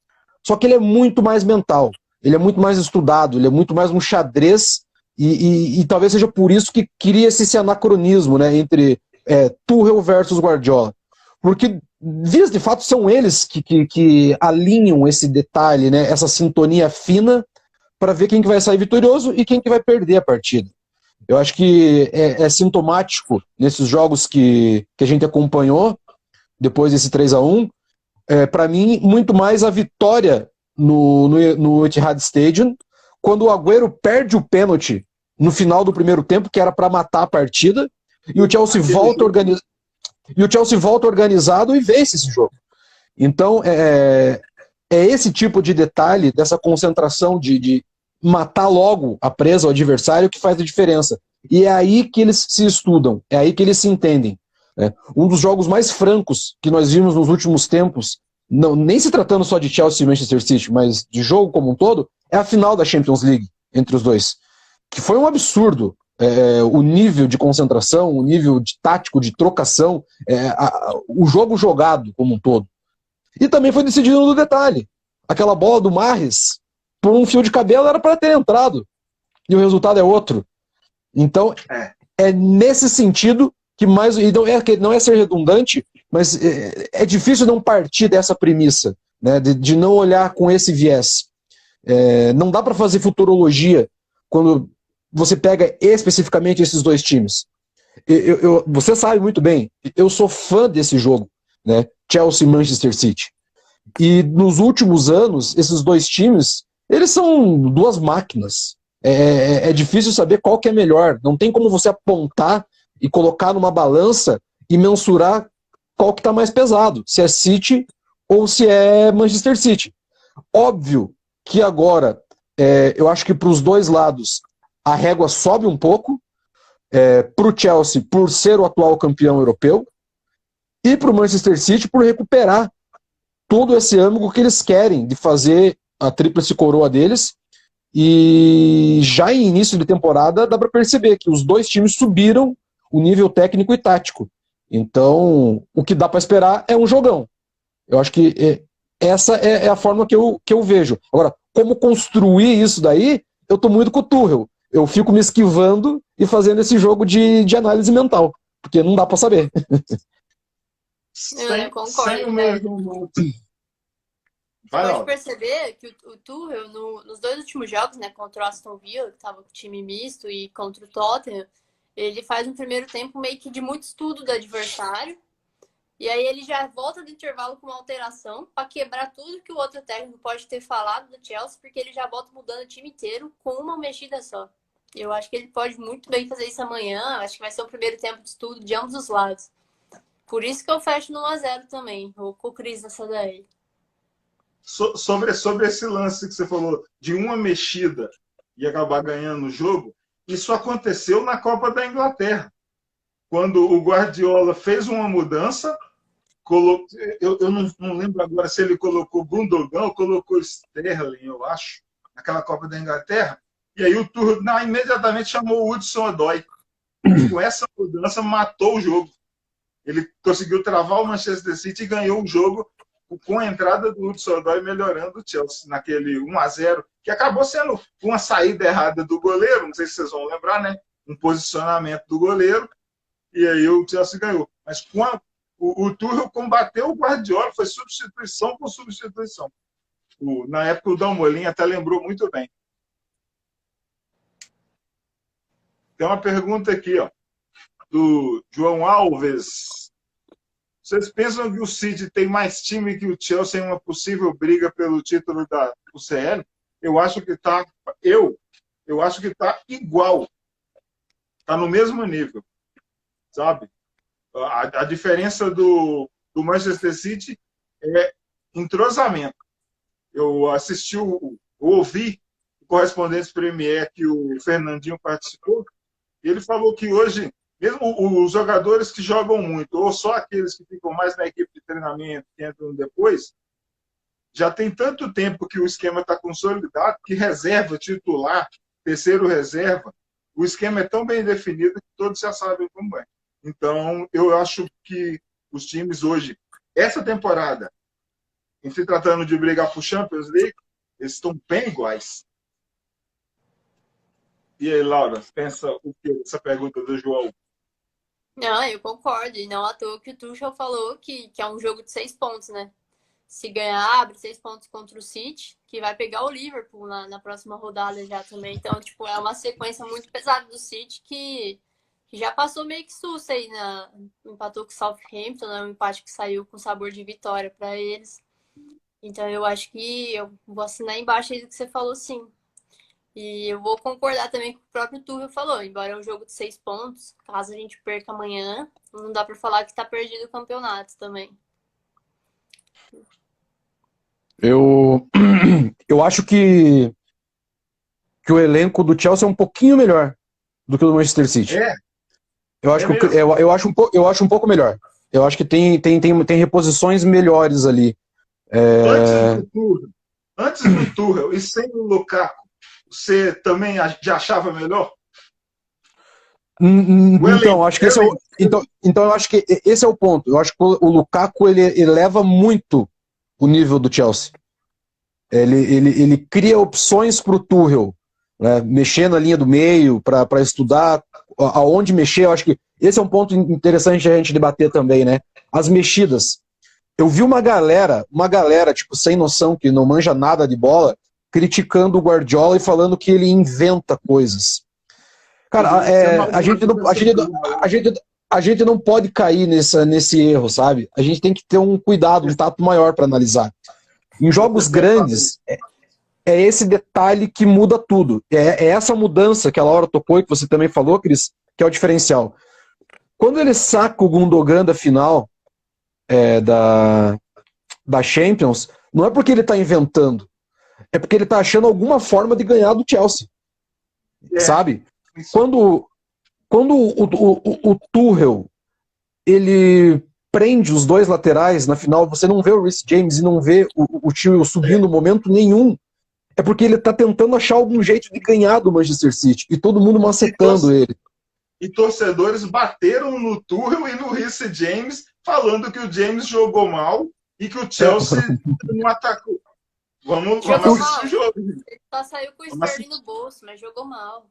Só que ele é muito mais mental, ele é muito mais estudado, ele é muito mais um xadrez, e talvez seja por isso que cria-se esse anacronismo, né, entre Tuchel versus Guardiola. Porque, vias de fato, são eles que alinham esse detalhe, né, essa sintonia fina, para ver quem que vai sair vitorioso e quem que vai perder a partida. Eu acho que é sintomático nesses jogos que a gente acompanhou, depois desse 3-1, para mim, muito mais a vitória no Etihad Stadium, quando o Agüero perde o pênalti no final do primeiro tempo, que era para matar a partida, e o Chelsea volta organizado e vence esse jogo. Então, é esse tipo de detalhe, dessa concentração de matar logo a presa, o adversário, que faz a diferença. E é aí que eles se estudam, é aí que eles se entendem. Né? Um dos jogos mais francos que nós vimos nos últimos tempos, nem se tratando só de Chelsea e Manchester City, mas de jogo como um todo, é a final da Champions League entre os dois. Que foi um absurdo. O nível de concentração, o nível de tático, de trocação, o jogo jogado como um todo. E também foi decidido no detalhe. Aquela bola do Mahrez, por um fio de cabelo, era para ter entrado. E o resultado é outro. Então, é nesse sentido que mais... E não é ser redundante, mas é difícil não partir dessa premissa, né, de não olhar com esse viés. Não dá para fazer futurologia quando você pega especificamente esses dois times. Você sabe muito bem, eu sou fã desse jogo, né, Chelsea e Manchester City. E nos últimos anos, esses dois times, eles são duas máquinas. É difícil saber qual que é melhor. Não tem como você apontar e colocar numa balança e mensurar qual que está mais pesado, se é City ou se é Manchester City. Óbvio que agora, eu acho que para os dois lados, a régua sobe um pouco, para o Chelsea por ser o atual campeão europeu, e para o Manchester City por recuperar todo esse âmago que eles querem de fazer a tríplice coroa deles. E já em início de temporada dá para perceber que os dois times subiram o nível técnico e tático. Então, o que dá para esperar é um jogão. Eu acho que essa é a forma que eu vejo. Agora, como construir isso daí, eu estou muito com o Tuchel. Eu fico me esquivando e fazendo esse jogo de análise mental, porque não dá para saber. Eu concordo. Pode perceber que o Tuchel, nos dois últimos jogos, né, contra o Aston Villa, que estava com time misto, e contra o Tottenham, ele faz um primeiro tempo meio que de muito estudo do adversário, E aí ele já volta do intervalo com uma alteração para quebrar tudo que o outro técnico pode ter falado do Chelsea, porque ele já volta mudando o time inteiro com uma mexida só. Eu acho que ele pode muito bem fazer isso amanhã. Acho que vai ser o primeiro tempo de estudo de ambos os lados. Por isso que eu fecho no 1-0 também. Vou com o Cris nessa daí. Sobre esse lance que você falou de uma mexida e acabar ganhando o jogo, isso aconteceu na Copa da Inglaterra. Quando o Guardiola fez uma mudança, eu não lembro agora se ele colocou Gundogan ou colocou Sterling, eu acho, naquela Copa da Inglaterra, e aí o Tuchel imediatamente chamou o Hudson-Odoi. E com essa mudança matou o jogo. Ele conseguiu travar o Manchester City e ganhou o jogo com a entrada do Hudson-Odoi melhorando o Chelsea naquele 1-0, que acabou sendo uma saída errada do goleiro, não sei se vocês vão lembrar, né? Um posicionamento do goleiro, e aí o Chelsea ganhou. Mas o Tuchel combateu o Guardiola, foi substituição por substituição. Na época o Dalmolin até lembrou muito bem. Tem uma pergunta aqui, ó, do João Alves. Vocês pensam que o City tem mais time que o Chelsea em uma possível briga pelo título da UCL? Eu acho que está igual. Está no mesmo nível. Sabe? A diferença do Manchester City é entrosamento. Eu ouvi o correspondente Premier que o Fernandinho participou, e ele falou que hoje, mesmo os jogadores que jogam muito, ou só aqueles que ficam mais na equipe de treinamento, que entram depois, já tem tanto tempo que o esquema está consolidado, que reserva, titular, terceiro reserva, o esquema é tão bem definido que todos já sabem como é. Então, eu acho que os times hoje, essa temporada, em se tratando de brigar por Champions League, eles estão bem iguais. E aí, Laura, pensa o que essa pergunta do João? Não, eu concordo. E não à toa que o Tuchel falou que é um jogo de 6 pontos, né? Se ganhar, abre 6 pontos contra o City, que vai pegar o Liverpool na próxima rodada já também. Então, tipo, é uma sequência muito pesada do City que já passou meio que susto aí, empatou com o Southampton, né? Um empate que saiu com sabor de vitória para eles. Então, eu acho que eu vou assinar embaixo aí do que você falou, sim. E eu vou concordar também com o próprio Tuchel falou. Embora é um jogo de 6 pontos, caso a gente perca amanhã, não dá para falar que está perdido o campeonato também. Eu acho que o elenco do Chelsea é um pouquinho melhor do que o do Manchester City. Eu acho um pouco melhor. Eu acho que tem reposições melhores ali. Antes do Tuchel e sem o Lukaku, você também já achava melhor? Então, acho que eu acho que esse é o ponto. Eu acho que o Lukaku ele eleva muito o nível do Chelsea. Ele cria opções para o Tuchel, né? Mexer na linha do meio para estudar aonde mexer. Eu acho que esse é um ponto interessante a gente debater também, né? As mexidas. Eu vi uma galera tipo sem noção, que não manja nada de bola, criticando o Guardiola e falando que ele inventa coisas. Cara, a gente não pode cair nesse erro, sabe? A gente tem que ter um cuidado, um tato maior para analisar. Em jogos grandes, é esse detalhe que muda tudo. É essa mudança que a Laura tocou e que você também falou, Cris, que é o diferencial. Quando ele saca o Gundogan da final da Champions, não é porque ele está inventando, é porque ele está achando alguma forma de ganhar do Chelsea. Sabe? Quando o Tuchel ele prende os dois laterais na final, você não vê o Reece James e não vê o time subindo no momento nenhum, é porque ele está tentando achar algum jeito de ganhar do Manchester City e todo mundo macetando ele. E torcedores bateram no Tuchel e no Reece James, falando que o James jogou mal e que o Chelsea não atacou. Vamos assistir o jogo. Ele só saiu com o Sterling no bolso, mas jogou mal.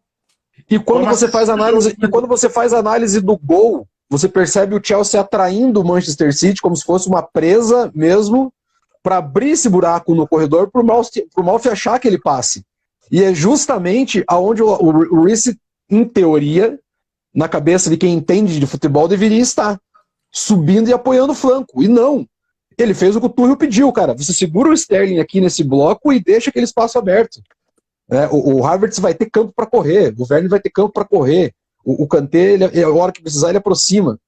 E quando você faz análise do gol, você percebe o Chelsea atraindo o Manchester City como se fosse uma presa mesmo para abrir esse buraco no corredor pro Mouth achar aquele passe. E é justamente aonde o Reece, em teoria, na cabeça de quem entende de futebol, deveria estar. subindo e apoiando o flanco. E não. Ele fez o que o Tuchel pediu, cara. Você segura o Sterling aqui nesse bloco e deixa aquele espaço aberto. O Havertz vai ter campo para correr, o Werner vai ter campo para correr. O Kanté, a hora que precisar, ele aproxima.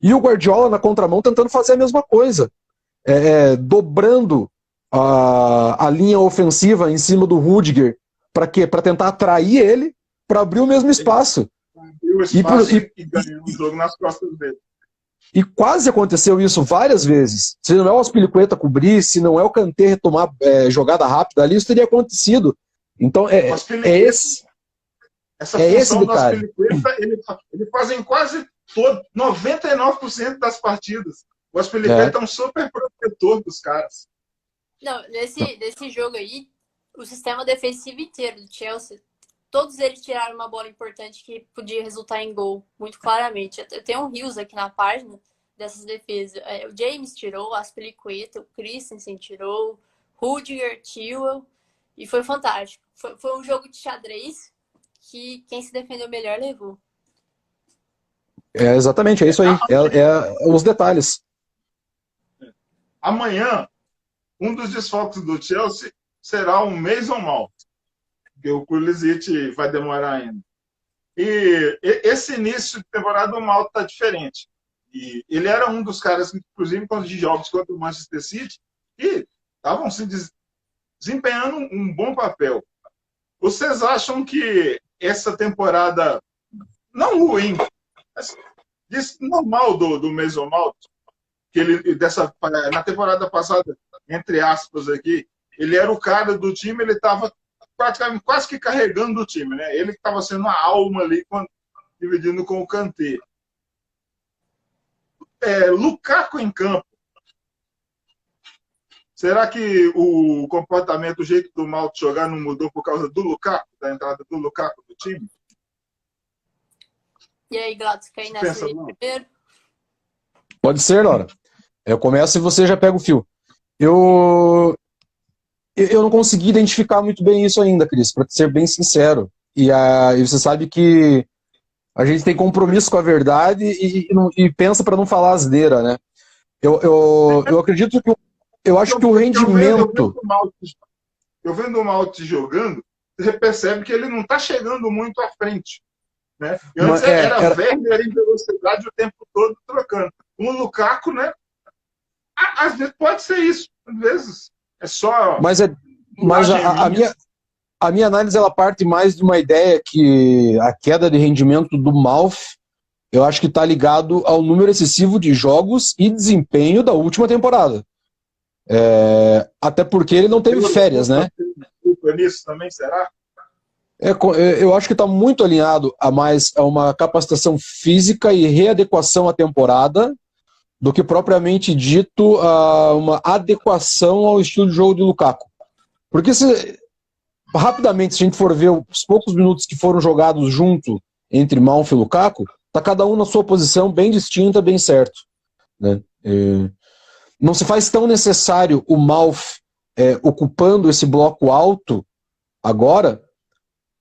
E o Guardiola na contramão tentando fazer a mesma coisa. Dobrando a linha ofensiva em cima do Rudiger. Para quê? Para tentar atrair ele para abrir o mesmo espaço. E ganhar um jogo nas costas dele. E quase aconteceu isso várias vezes. Se não é o Azpilicueta cobrir, se não é o Kanté retomar jogada rápida ali, isso teria acontecido. Então esse. Essa função do Azpilicueta, ele faz em quase 99% das partidas. O Azpilicueta é um super protetor dos caras. Não, nesse jogo aí, o sistema defensivo inteiro do Chelsea, todos eles tiraram uma bola importante que podia resultar em gol, muito claramente. Eu tenho um Rios aqui na página dessas defesas. O James tirou, o Azpilicueta, o Christensen tirou, Rudiger, Chilwell, e foi fantástico. Foi um jogo de xadrez que quem se defendeu melhor levou. Exatamente, é isso aí. Os detalhes. Amanhã, um dos desfalques do Chelsea será o Mason Mount, porque o Pulisic vai demorar ainda. E esse início de temporada do Mount está diferente. E ele era um dos caras, inclusive, de jogos contra o Manchester City, que estavam se desempenhando um bom papel. Vocês acham que essa temporada, não ruim, mas normal do Mason Mount, que ele na temporada passada, entre aspas aqui, ele era o cara do time, ele estava quase que carregando o time, né? Ele estava sendo a alma ali, dividindo com o Kanté. Lukaku em campo. Será que o comportamento, o jeito do Mount jogar não mudou por causa do Lukaku, da entrada do Lukaku do time? E aí, Gladys, quer ir nessa aí primeiro? Pode ser, Laura. Eu começo e você já pega o fio. Eu não consegui identificar muito bem isso ainda, Cris, para ser bem sincero. E você sabe que a gente tem compromisso com a verdade e pensa para não falar asneira, né? Eu acredito que eu acho que o rendimento... Eu vendo o Mount jogando, você percebe que ele não está chegando muito à frente. Né? E antes era Werner em velocidade o tempo todo trocando. O Lukaku, né? Às vezes pode ser isso. Às vezes é só... Mas a minha análise ela parte mais de uma ideia que a queda de rendimento do Mount, eu acho que está ligado ao número excessivo de jogos e desempenho da última temporada. Até porque ele não teve férias, né? Nisso também, será? Eu acho que está muito alinhado a uma capacitação física e readequação à temporada do que propriamente dito a uma adequação ao estilo de jogo de Lukaku. Porque rapidamente, se a gente for ver os poucos minutos que foram jogados junto entre Mount e Lukaku, tá cada um na sua posição bem distinta, bem certo. Né? Não se faz tão necessário o Mount ocupando esse bloco alto agora,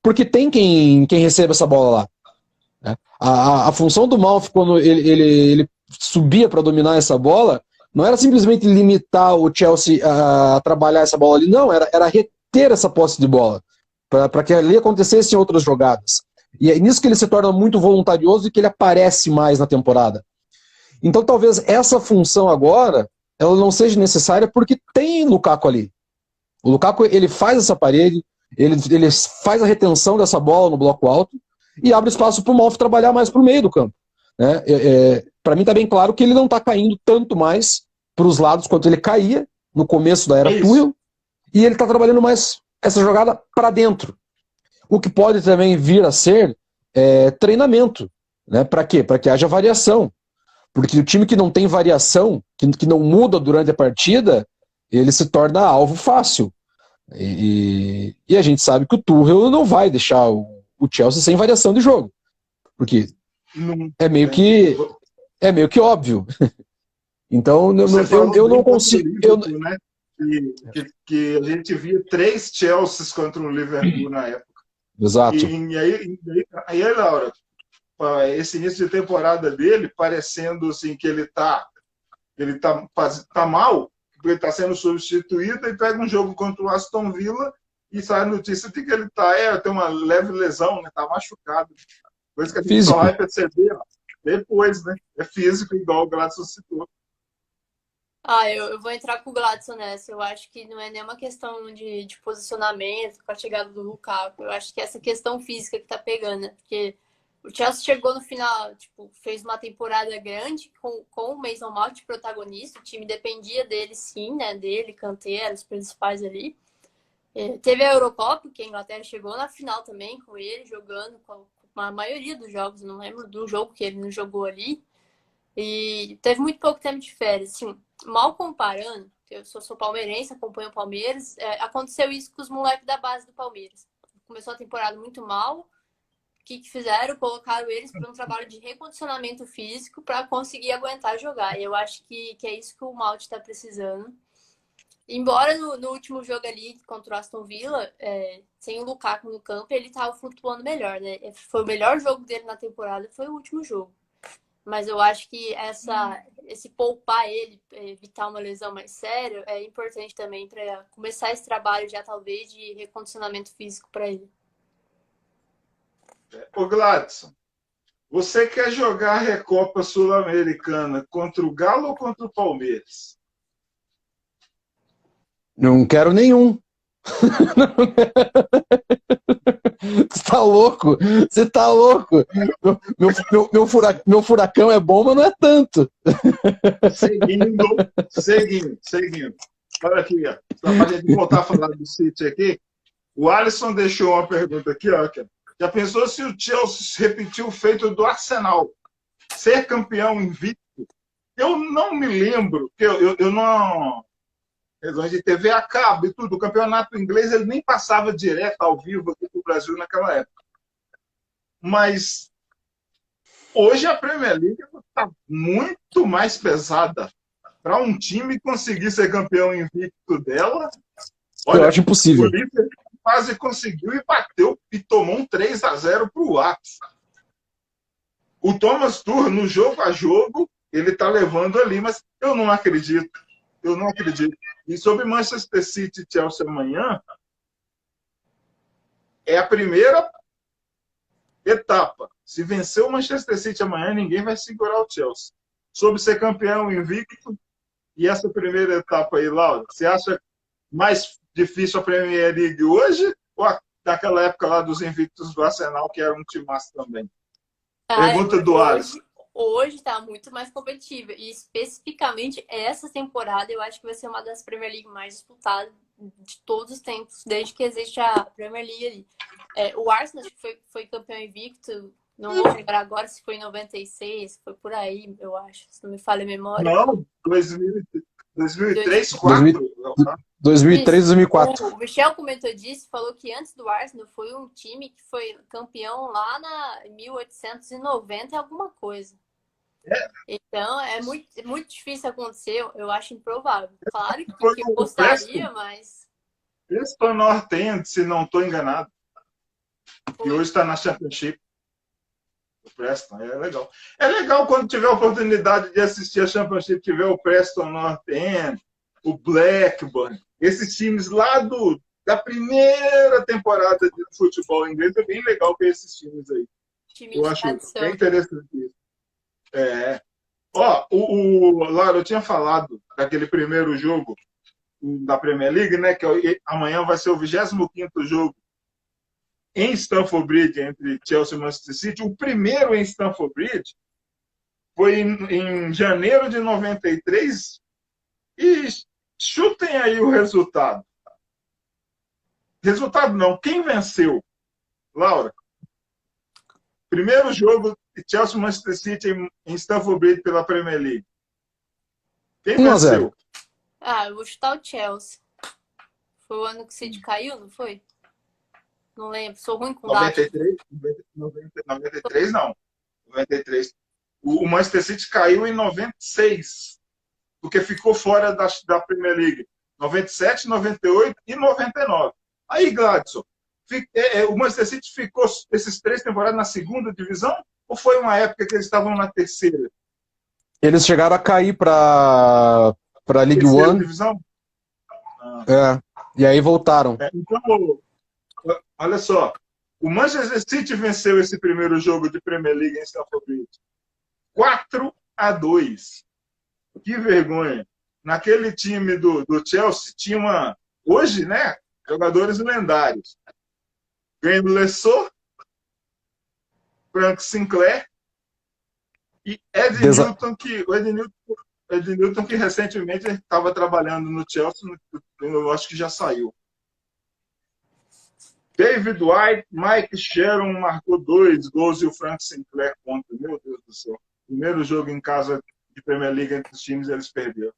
porque tem quem receba essa bola lá. Né? A função do Mount, quando ele subia para dominar essa bola, não era simplesmente limitar o Chelsea a trabalhar essa bola ali, não, era reter essa posse de bola, para que ali acontecessem outras jogadas. E é nisso que ele se torna muito voluntarioso e que ele aparece mais na temporada. Então talvez essa função agora ela não seja necessária porque tem Lukaku ali. O Lukaku ele faz essa parede, ele faz a retenção dessa bola no bloco alto e abre espaço para o Mount trabalhar mais para o meio do campo. Né? Para mim está bem claro que ele não está caindo tanto mais para os lados quanto ele caía no começo da era Tuchel, e ele está trabalhando mais essa jogada para dentro. O que pode também vir a ser treinamento. Né? Para quê? Para que haja variação. Porque o time que não tem variação, que não muda durante a partida, ele se torna alvo fácil. E a gente sabe que o Tuchel não vai deixar o Chelsea sem variação de jogo. Porque é meio que óbvio. Então eu não consigo. Né? Que a gente via 3 Chelseas contra o Liverpool na época. Exato. E aí, Laura, esse início de temporada dele, parecendo assim, que ele tá mal, porque ele está sendo substituído, e pega um jogo contra o Aston Villa e sai a notícia de que ele tem uma leve lesão, né? Tá machucado. Coisa que a gente Físico. só vai perceber depois, né? É físico, igual o Gladson citou. Eu vou entrar com o Gladson nessa. Eu acho que não é nenhuma questão de posicionamento com a chegada do Lukaku. Eu acho que é essa questão física que tá pegando, né? Porque o Chelsea chegou no final, tipo, fez uma temporada grande com o Mason Mount protagonista. O time dependia dele, sim, né? Dele, Kanté, eram os principais ali. Teve a Eurocopa, que a Inglaterra chegou na final também com ele, jogando com a maioria dos jogos. Não lembro do jogo que ele não jogou ali. E teve muito pouco tempo de férias. Assim, mal comparando, eu sou palmeirense, acompanho o Palmeiras, aconteceu isso com os moleques da base do Palmeiras. Começou a temporada muito mal. O que fizeram? Colocaram eles para um trabalho de recondicionamento físico para conseguir aguentar jogar. E eu acho que é isso que o Malte está precisando. Embora no último jogo ali contra o Aston Villa, sem o Lukaku no campo, ele estava flutuando melhor, né? Foi o melhor jogo dele na temporada, foi o último jogo. Mas eu acho que esse poupar ele, evitar uma lesão mais séria, é importante também para começar esse trabalho já, talvez, de recondicionamento físico para ele. Ô Gladson, você quer jogar a Recopa Sul-Americana contra o Galo ou contra o Palmeiras? Não quero nenhum. Você tá louco? Você tá louco? Meu furacão é bom, mas não é tanto. Seguindo. Olha aqui, ó. Para a gente voltar a falar do City aqui, o Alisson deixou uma pergunta aqui, ó. Já pensou se o Chelsea repetiu o feito do Arsenal? Ser campeão invicto? Eu não me lembro, eu não... Questões de TV a cabo e tudo. O campeonato inglês ele nem passava direto ao vivo aqui para o Brasil naquela época. Mas hoje a Premier League está muito mais pesada. Para um time conseguir ser campeão invicto dela, olha, eu acho impossível. O Liverpool quase conseguiu e bateu e tomou um 3-0 para o Ajax. O Thomas Tuchel, no jogo a jogo, ele está levando ali, mas eu não acredito. E sobre Manchester City e Chelsea amanhã, é a primeira etapa. Se vencer o Manchester City amanhã, ninguém vai segurar o Chelsea. Sobre ser campeão invicto, e essa primeira etapa aí, Laura, você acha mais difícil a Premier League hoje ou daquela época lá dos invictos do Arsenal, que era um timaço também? Pergunta do Alisson. Hoje está muito mais competitiva. E especificamente essa temporada eu acho que vai ser uma das Premier League mais disputadas de todos os tempos, desde que existe a Premier League ali. O Arsenal acho que foi campeão invicto, não vou lembrar agora se foi em 96, foi por aí, eu acho, se não me falha a memória. Não, 2003, 2004. 2003, 2004. O Michel comentou disso, falou que antes do Arsenal foi um time que foi campeão lá em 1890 e alguma coisa. Então, é muito difícil acontecer, eu acho improvável. Claro que eu gostaria, mas... Preston North End, se não estou enganado. E hoje está na Championship. O Preston, é legal. É legal quando tiver a oportunidade de assistir a Championship, tiver o Preston North End, o Blackburn, esses times lá da primeira temporada de futebol inglês, é bem legal ver esses times aí. Eu acho bem interessante isso. Laura, eu tinha falado daquele primeiro jogo da Premier League, né, que amanhã vai ser o 25º jogo em Stamford Bridge entre Chelsea e Manchester City. O primeiro em Stamford Bridge foi em janeiro de 93 e chutem aí o resultado. Resultado não, quem venceu? Laura? Primeiro jogo Chelsea Manchester City em Stamford Bridge pela Premier League. Quem venceu? Eu vou chutar o Chelsea. Foi o ano que o City caiu, não foi? Não lembro, sou ruim com 93 não. 93. O Manchester City caiu em 96, porque ficou fora da Premier League. 97, 98 e 99. Aí, Gladson, o Manchester City ficou esses 3 temporadas na segunda divisão Ou foi uma época que eles estavam na terceira Eles chegaram a cair para League One, divisão? e aí voltaram. Então, olha só, o Manchester City venceu esse primeiro jogo de Premier League em Stamford Bridge 4-2. Que vergonha. Naquele time do Chelsea tinha hoje, né, jogadores lendários. Graham Lessor, Frank Sinclair e Ed Newton, Ed Newton, que recentemente estava trabalhando no Chelsea, eu acho que já saiu. David White, Mike Sharon marcou 2 gols e o Frank Sinclair contra. Meu Deus do céu. Primeiro jogo em casa de Premier League entre os times, eles perderam.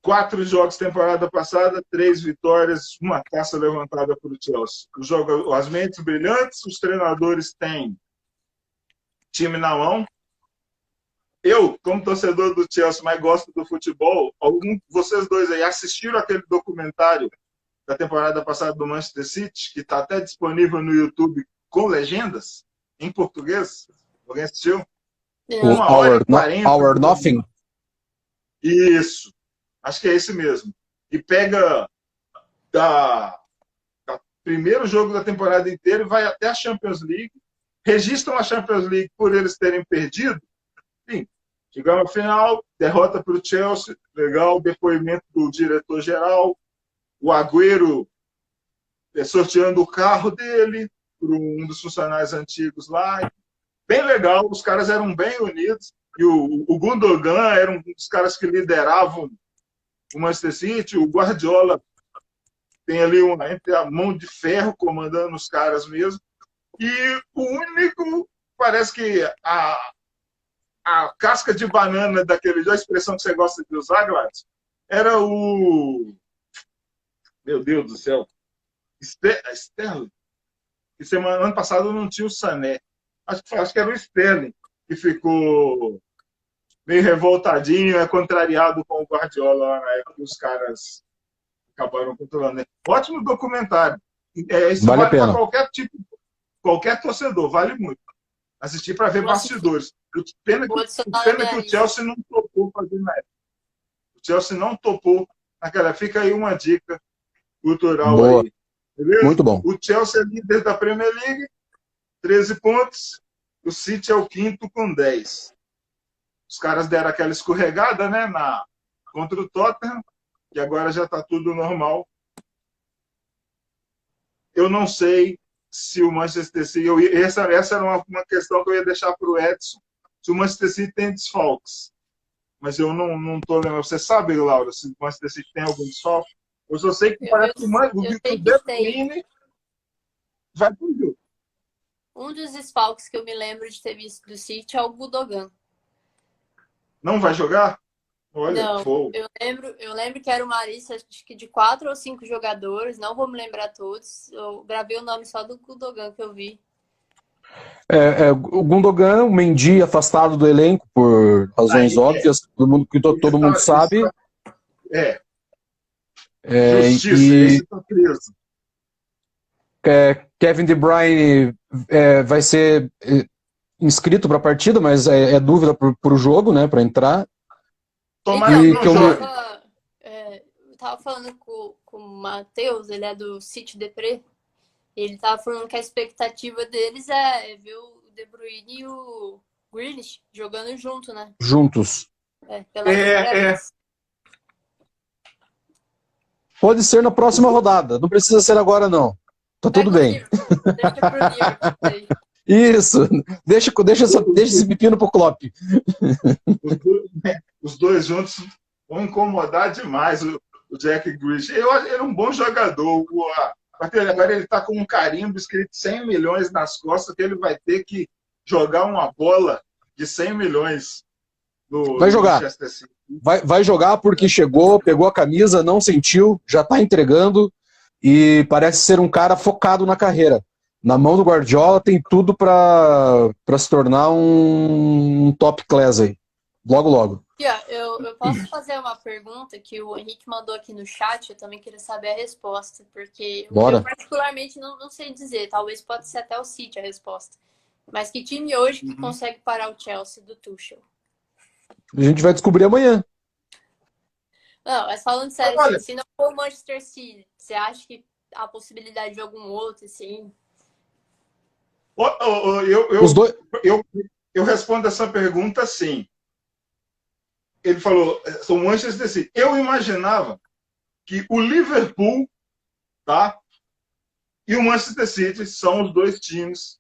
4 jogos temporada passada, 3 vitórias, uma taça levantada para o Chelsea. As mentes brilhantes, os treinadores têm time na mão. Eu, como torcedor do Chelsea, mas gosto do futebol, vocês dois aí assistiram aquele documentário da temporada passada do Manchester City, que está até disponível no YouTube com legendas em português? Alguém assistiu? O Our Nothing? Isso. Acho que é esse mesmo. E pega da primeiro jogo da temporada inteira e vai até a Champions League. Registram a Champions League por eles terem perdido. Enfim, chegamos à final, derrota para o Chelsea, legal, depoimento do diretor-geral, o Agüero sorteando o carro dele por um dos funcionários antigos lá. Bem legal, os caras eram bem unidos. E o Gundogan era um dos caras que lideravam o Manchester City. O Guardiola tem ali entre a mão de ferro comandando os caras mesmo. E o único, parece que a casca de banana daquele jogo, a expressão que você gosta de usar, Gladys, era o... Meu Deus do céu. Sterling. E ano passado não tinha o Sané. Acho que era o Sterling que ficou meio revoltadinho, contrariado com o Guardiola lá na época que os caras acabaram controlando. Ótimo documentário. Isso vale vale a pena. Para qualquer torcedor, vale muito. Assistir para ver bastidores. Pena que o Chelsea não topou fazer na época. O Chelsea não topou naquela. Fica aí uma dica cultural. Boa. Aí. Beleza? Muito bom. O Chelsea é líder da Premier League, 13 pontos. O City é o quinto com 10. Os caras deram aquela escorregada, né, contra o Tottenham, e agora já está tudo normal. Eu não sei se o Manchester City... Essa era uma questão que eu ia deixar para o Edson. Se o Manchester City tem desfalques. Mas eu não estou lembrando. Você sabe, Laura, se o Manchester City tem algum desfalque? Eu só sei que parece que o De Bruyne vai pro jogo. Um dos desfalques que eu me lembro de ter visto do City é o Gundogan. Não vai jogar? Olha, não, eu lembro que era uma lista acho que de 4 ou 5 jogadores, não vou me lembrar todos. Eu gravei o nome só do Gundogan que eu vi. O Gundogan, o Mendy afastado do elenco por razões óbvias, todo mundo sabe. Justiça, esse tá preso. Kevin De Bruyne vai ser inscrito para a partida, mas é dúvida para o jogo, né, para entrar. Tomara que não jogue. Eu tava falando com o Matheus, ele é do City Depre. Ele tava falando que a expectativa deles é ver o De Bruyne e o Grealish jogando junto, né? Juntos. Pela Pode ser na próxima rodada, não precisa ser agora não. Tá tudo bem. Deixa pro Liverpool. Isso, deixa esse pepino pro Klopp. Os dois juntos vão incomodar demais o Jack Grealish. Ele é um bom jogador. Agora ele está com um carimbo escrito 100 milhões nas costas, que ele vai ter que jogar uma bola de 100 milhões no Manchester City. Vai jogar porque chegou, pegou a camisa, não sentiu, já está entregando e parece ser um cara focado na carreira. Na mão do Guardiola tem tudo para se tornar um top class aí. logo, logo. E, ó, eu posso fazer uma pergunta que o Henrique mandou aqui no chat, eu também queria saber a resposta, porque eu Bora. particularmente não sei dizer, talvez pode ser até o City a resposta. Mas que time hoje que consegue parar o Chelsea do Tuchel? A gente vai descobrir amanhã. Não, mas falando sério, Olha, assim, se não for o Manchester City, você acha que há possibilidade de algum outro, assim? Os dois. Eu respondo essa pergunta assim. Ele falou, são Manchester City. Eu imaginava que o Liverpool, tá, e o Manchester City são os dois times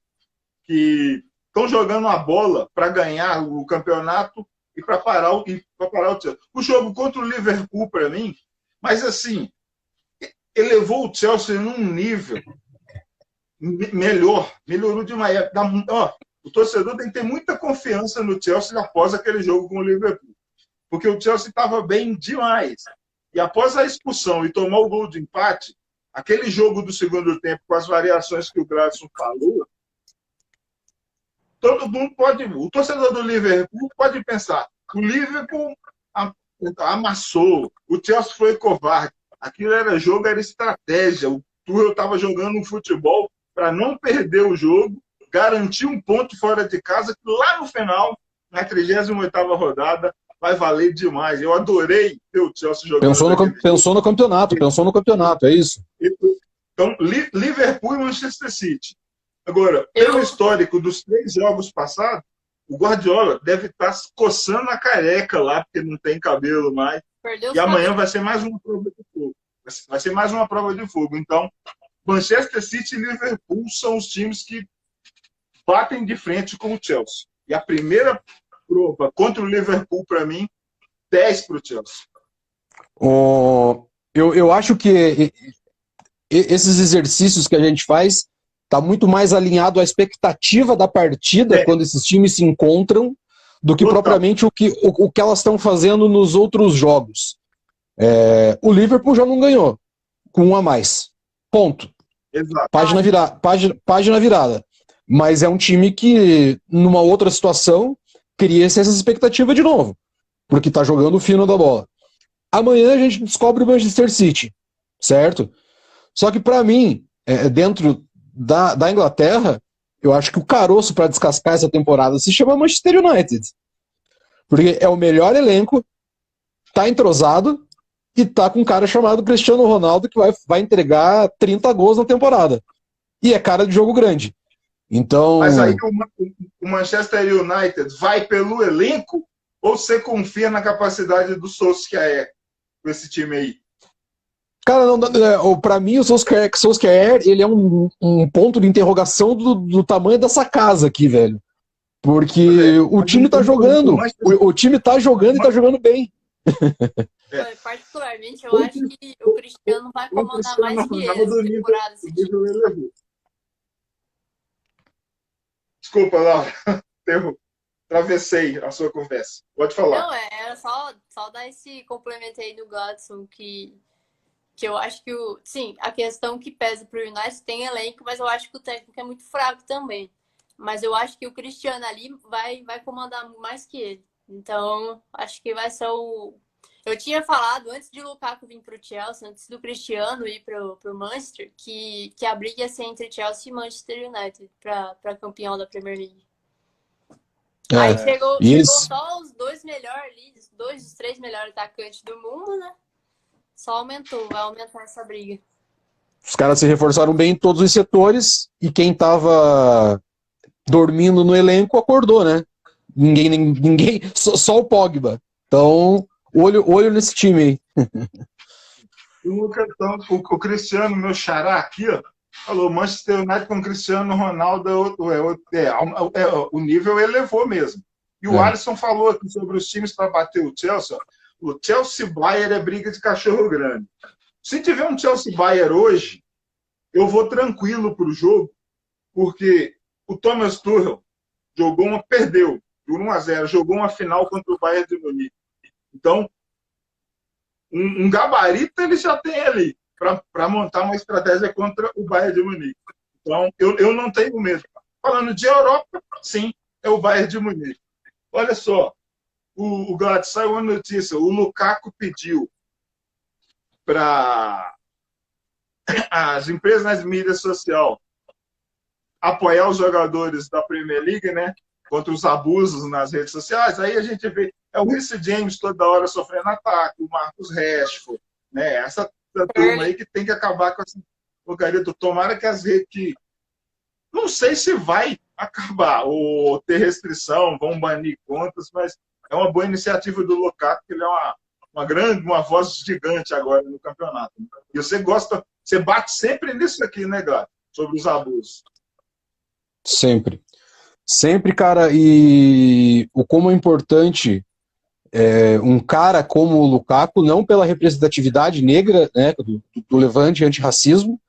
que estão jogando a bola para ganhar o campeonato e para parar o Chelsea. O jogo contra o Liverpool, para mim, mas assim, elevou o Chelsea num nível melhorou demais. O torcedor tem que ter muita confiança no Chelsea após aquele jogo com o Liverpool, porque o Chelsea estava bem demais. E após a expulsão e tomar o gol de empate, aquele jogo do segundo tempo, com as variações que o Gladson falou, todo mundo pode. O torcedor do Liverpool pode pensar: o Liverpool amassou, o Chelsea foi covarde. Aquilo era jogo, era estratégia. O Tuchel estava jogando um futebol para não perder o jogo, garantir um ponto fora de casa, que lá no final, na 38ª rodada, vai valer demais. Eu adorei ver o Chelsea jogando. Pensou no campeonato, é isso. Então, Liverpool e Manchester City. Agora, pelo histórico dos 3 jogos passados, o Guardiola deve estar coçando a careca lá, porque não tem cabelo mais. E amanhã vai ser mais uma prova de fogo. Vai ser mais uma prova de fogo. Então, Manchester City e Liverpool são os times que batem de frente com o Chelsea. E a primeira prova contra o Liverpool, para mim, 10 para o Chelsea. Eu acho que esses exercícios que a gente faz está muito mais alinhado à expectativa da partida quando esses times se encontram do que propriamente o que elas estão fazendo nos outros jogos. O Liverpool já não ganhou, com 1 a mais. Ponto. Exato. Página virada. Mas é um time que, numa outra situação, cria essa expectativa de novo, porque está jogando o fino da bola. Amanhã a gente descobre o Manchester City, certo? Só que, para mim, dentro da Inglaterra, eu acho que o caroço para descascar essa temporada se chama Manchester United. Porque é o melhor elenco, tá entrosado e tá com um cara chamado Cristiano Ronaldo que vai entregar 30 gols na temporada. E é cara de jogo grande. Então... Mas aí o Manchester United vai pelo elenco ou você confia na capacidade do Solskjaer com esse time aí? Cara, pra mim o Solskjaer ele é um ponto de interrogação do tamanho dessa casa aqui, velho. Porque o time tá jogando. O time tá jogando e tá jogando bem. Particularmente, eu acho que o Cristiano vai comandar mais que ele essa temporada. Desculpa, Laura. Eu travessei a sua conversa. Pode falar. Não, era só dar esse complemento aí no Gladson, que eu acho que sim, a questão que pesa pro United tem elenco, mas eu acho que o técnico é muito fraco também. Mas eu acho que o Cristiano ali vai comandar mais que ele. Então, acho que vai ser o... Eu tinha falado, antes de Lukaku vir pro Chelsea, antes do Cristiano ir pro Manchester, que a briga ia ser entre Chelsea e Manchester United para campeão da Premier League. Aí chegou só os 2 melhores, 2 dos 3 melhores atacantes do mundo, né? Só vai aumentar essa briga. Os caras se reforçaram bem em todos os setores e quem tava dormindo no elenco acordou, né? Ninguém, só o Pogba. Então, olho nesse time aí. O Cristiano, meu xará aqui, ó, falou: Manchester United com Cristiano Ronaldo o nível elevou mesmo. E o Alisson falou aqui sobre os times para bater o Chelsea. Ó. O Chelsea-Bayern é briga de cachorro grande. Se tiver um Chelsea-Bayern hoje, eu vou tranquilo para o jogo, porque o Thomas Tuchel perdeu por 1-0, jogou uma final contra o Bayern de Munique. Então, um gabarito ele já tem ali para montar uma estratégia contra o Bayern de Munique. Então, eu não tenho medo. Falando de Europa, sim, é o Bayern de Munique. Olha só, O Glad, saiu uma notícia, o Lukaku pediu para as empresas nas mídias sociais apoiar os jogadores da Premier League, né, contra os abusos nas redes sociais. Aí a gente vê, é o Reece James toda hora sofrendo ataque, o Marcus Rashford, né, essa turma aí que tem que acabar com essa porcaria. Tomara que as redes, que não sei se vai acabar ou ter restrição, vão banir contas, mas é uma boa iniciativa do Lukaku, que ele é uma voz gigante agora no campeonato. E você bate sempre nisso aqui, né, Gato? Sobre os abusos. Sempre. Sempre, cara, e o como é importante um cara como o Lukaku, não pela representatividade negra, né, do levante antirracismo,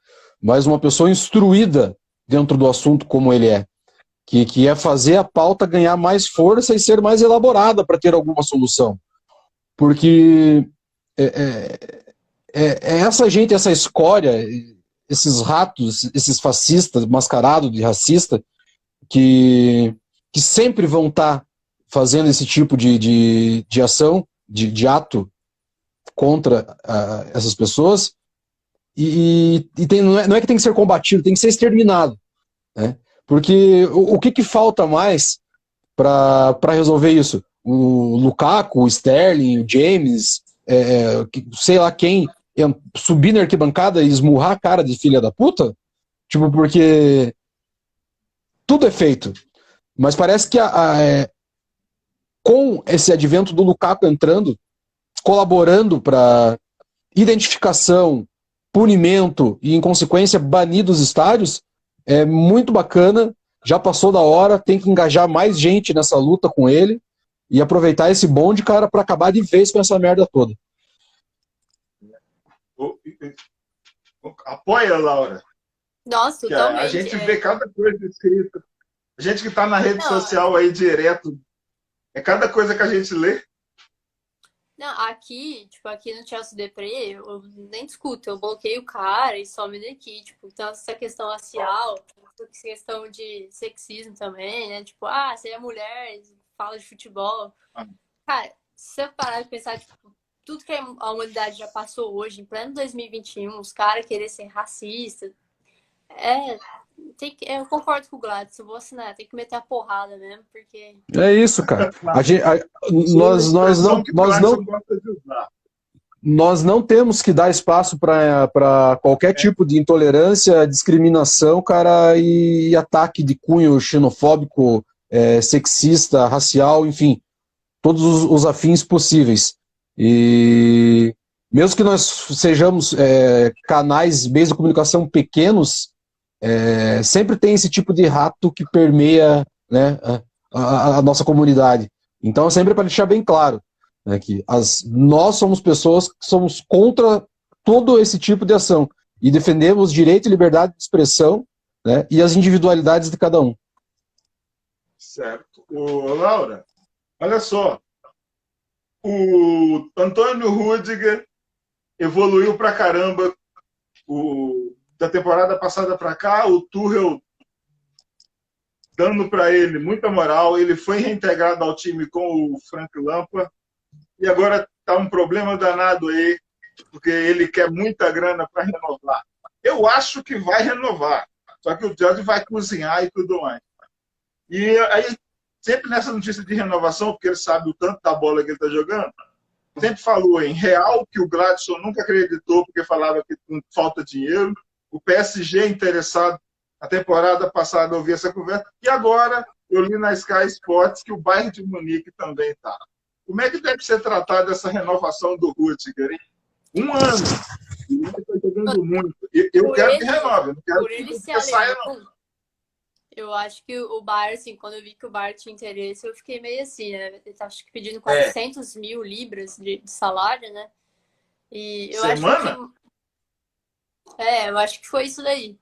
mas uma pessoa instruída dentro do assunto como ele é, que é fazer a pauta ganhar mais força e ser mais elaborada para ter alguma solução. Porque essa gente, essa escória, esses ratos, esses fascistas mascarados de racista, que sempre vão estar fazendo esse tipo de ação, de ato contra essas pessoas, não é que tem que ser combatido, tem que ser exterminado, né? Porque o que falta mais para resolver isso? O Lukaku, o Sterling, o James, sei lá quem, subir na arquibancada e esmurrar a cara de filha da puta? Tipo, porque tudo é feito. Mas parece que com esse advento do Lukaku entrando, colaborando para identificação, punimento e, em consequência, banir dos estádios, é muito bacana. Já passou da hora, tem que engajar mais gente nessa luta com ele e aproveitar esse bonde, cara, para acabar de vez com essa merda toda. Apoia, Laura. Nossa, totalmente. A gente vê cada coisa escrita. A gente que está na rede social aí direto, é cada coisa que a gente lê. Não, aqui no Chelsea Deprê, eu nem discuto, eu bloqueio o cara e some daqui, tipo, então essa questão racial, essa questão de sexismo também, né, tipo, você é mulher, fala de futebol. Cara, se você parar de pensar, tipo, tudo que a humanidade já passou hoje, em pleno 2021, os caras querer ser racistas, eu concordo com o Gladys, eu vou assinar, tem que meter a porrada mesmo, porque... É isso, cara. Nós não temos que dar espaço para qualquer tipo de intolerância, discriminação, cara, e ataque de cunho xenofóbico, sexista, racial, enfim, todos os afins possíveis. E mesmo que nós sejamos canais, meios de comunicação pequenos, sempre tem esse tipo de rato que permeia, né, a nossa comunidade. Então, sempre para deixar bem claro, né, que nós somos pessoas que somos contra todo esse tipo de ação e defendemos direito e liberdade de expressão, né, e as individualidades de cada um. Certo. Laura, olha só, o Antônio Rudiger evoluiu pra caramba da temporada passada para cá, o Tuchel dando para ele muita moral, ele foi reintegrado ao time com o Frank Lampard, e agora está um problema danado aí, porque ele quer muita grana para renovar. Eu acho que vai renovar, só que o Jorge vai cozinhar e tudo mais. E aí, sempre nessa notícia de renovação, porque ele sabe o tanto da bola que ele está jogando, sempre falou em Real, que o Gladson nunca acreditou, porque falava que falta dinheiro. O PSG interessado, a temporada passada eu ouvi essa conversa, e agora eu li na Sky Sports que o Bayern de Munique também está. Como é que deve ser tratada essa renovação do Rudiger? Hein? 1 ano. Ele está jogando muito. Eu quero que renove, não quero que saia, não. Eu acho que o Bayern, assim, quando eu vi que o Bayern tinha interesse, eu fiquei meio assim, né? Ele tá pedindo 400 mil libras de salário, né? E eu Semana? eu acho que foi isso daí.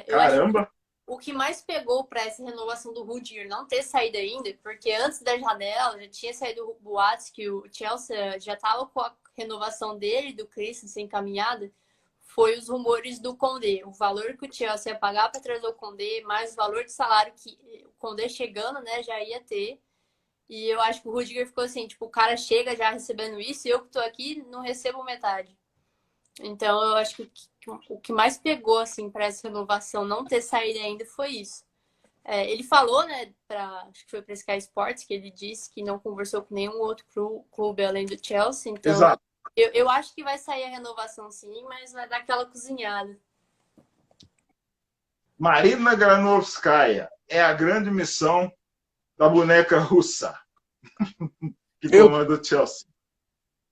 Caramba! O que mais pegou para essa renovação do Rudiger não ter saído ainda, porque antes da janela já tinha saído boatos que o Chelsea já estava com a renovação dele, do Christensen encaminhada, foi os rumores do Condé. O valor que o Chelsea ia pagar para trazer o Condé, mais o valor de salário que o Condé chegando, né, já ia ter. E eu acho que o Rudiger ficou assim, tipo, o cara chega já recebendo isso e eu que tô aqui não recebo metade. Então eu acho que o que mais pegou, assim, pra essa renovação não ter saído ainda foi isso. Ele falou, né, acho que foi pra Sky Sports, que ele disse que não conversou com nenhum outro clube além do Chelsea. Então Exato. eu acho que vai sair a renovação sim, mas vai dar aquela cozinhada. Marina Granovskaya é a grande missão da boneca russa que comanda o Chelsea.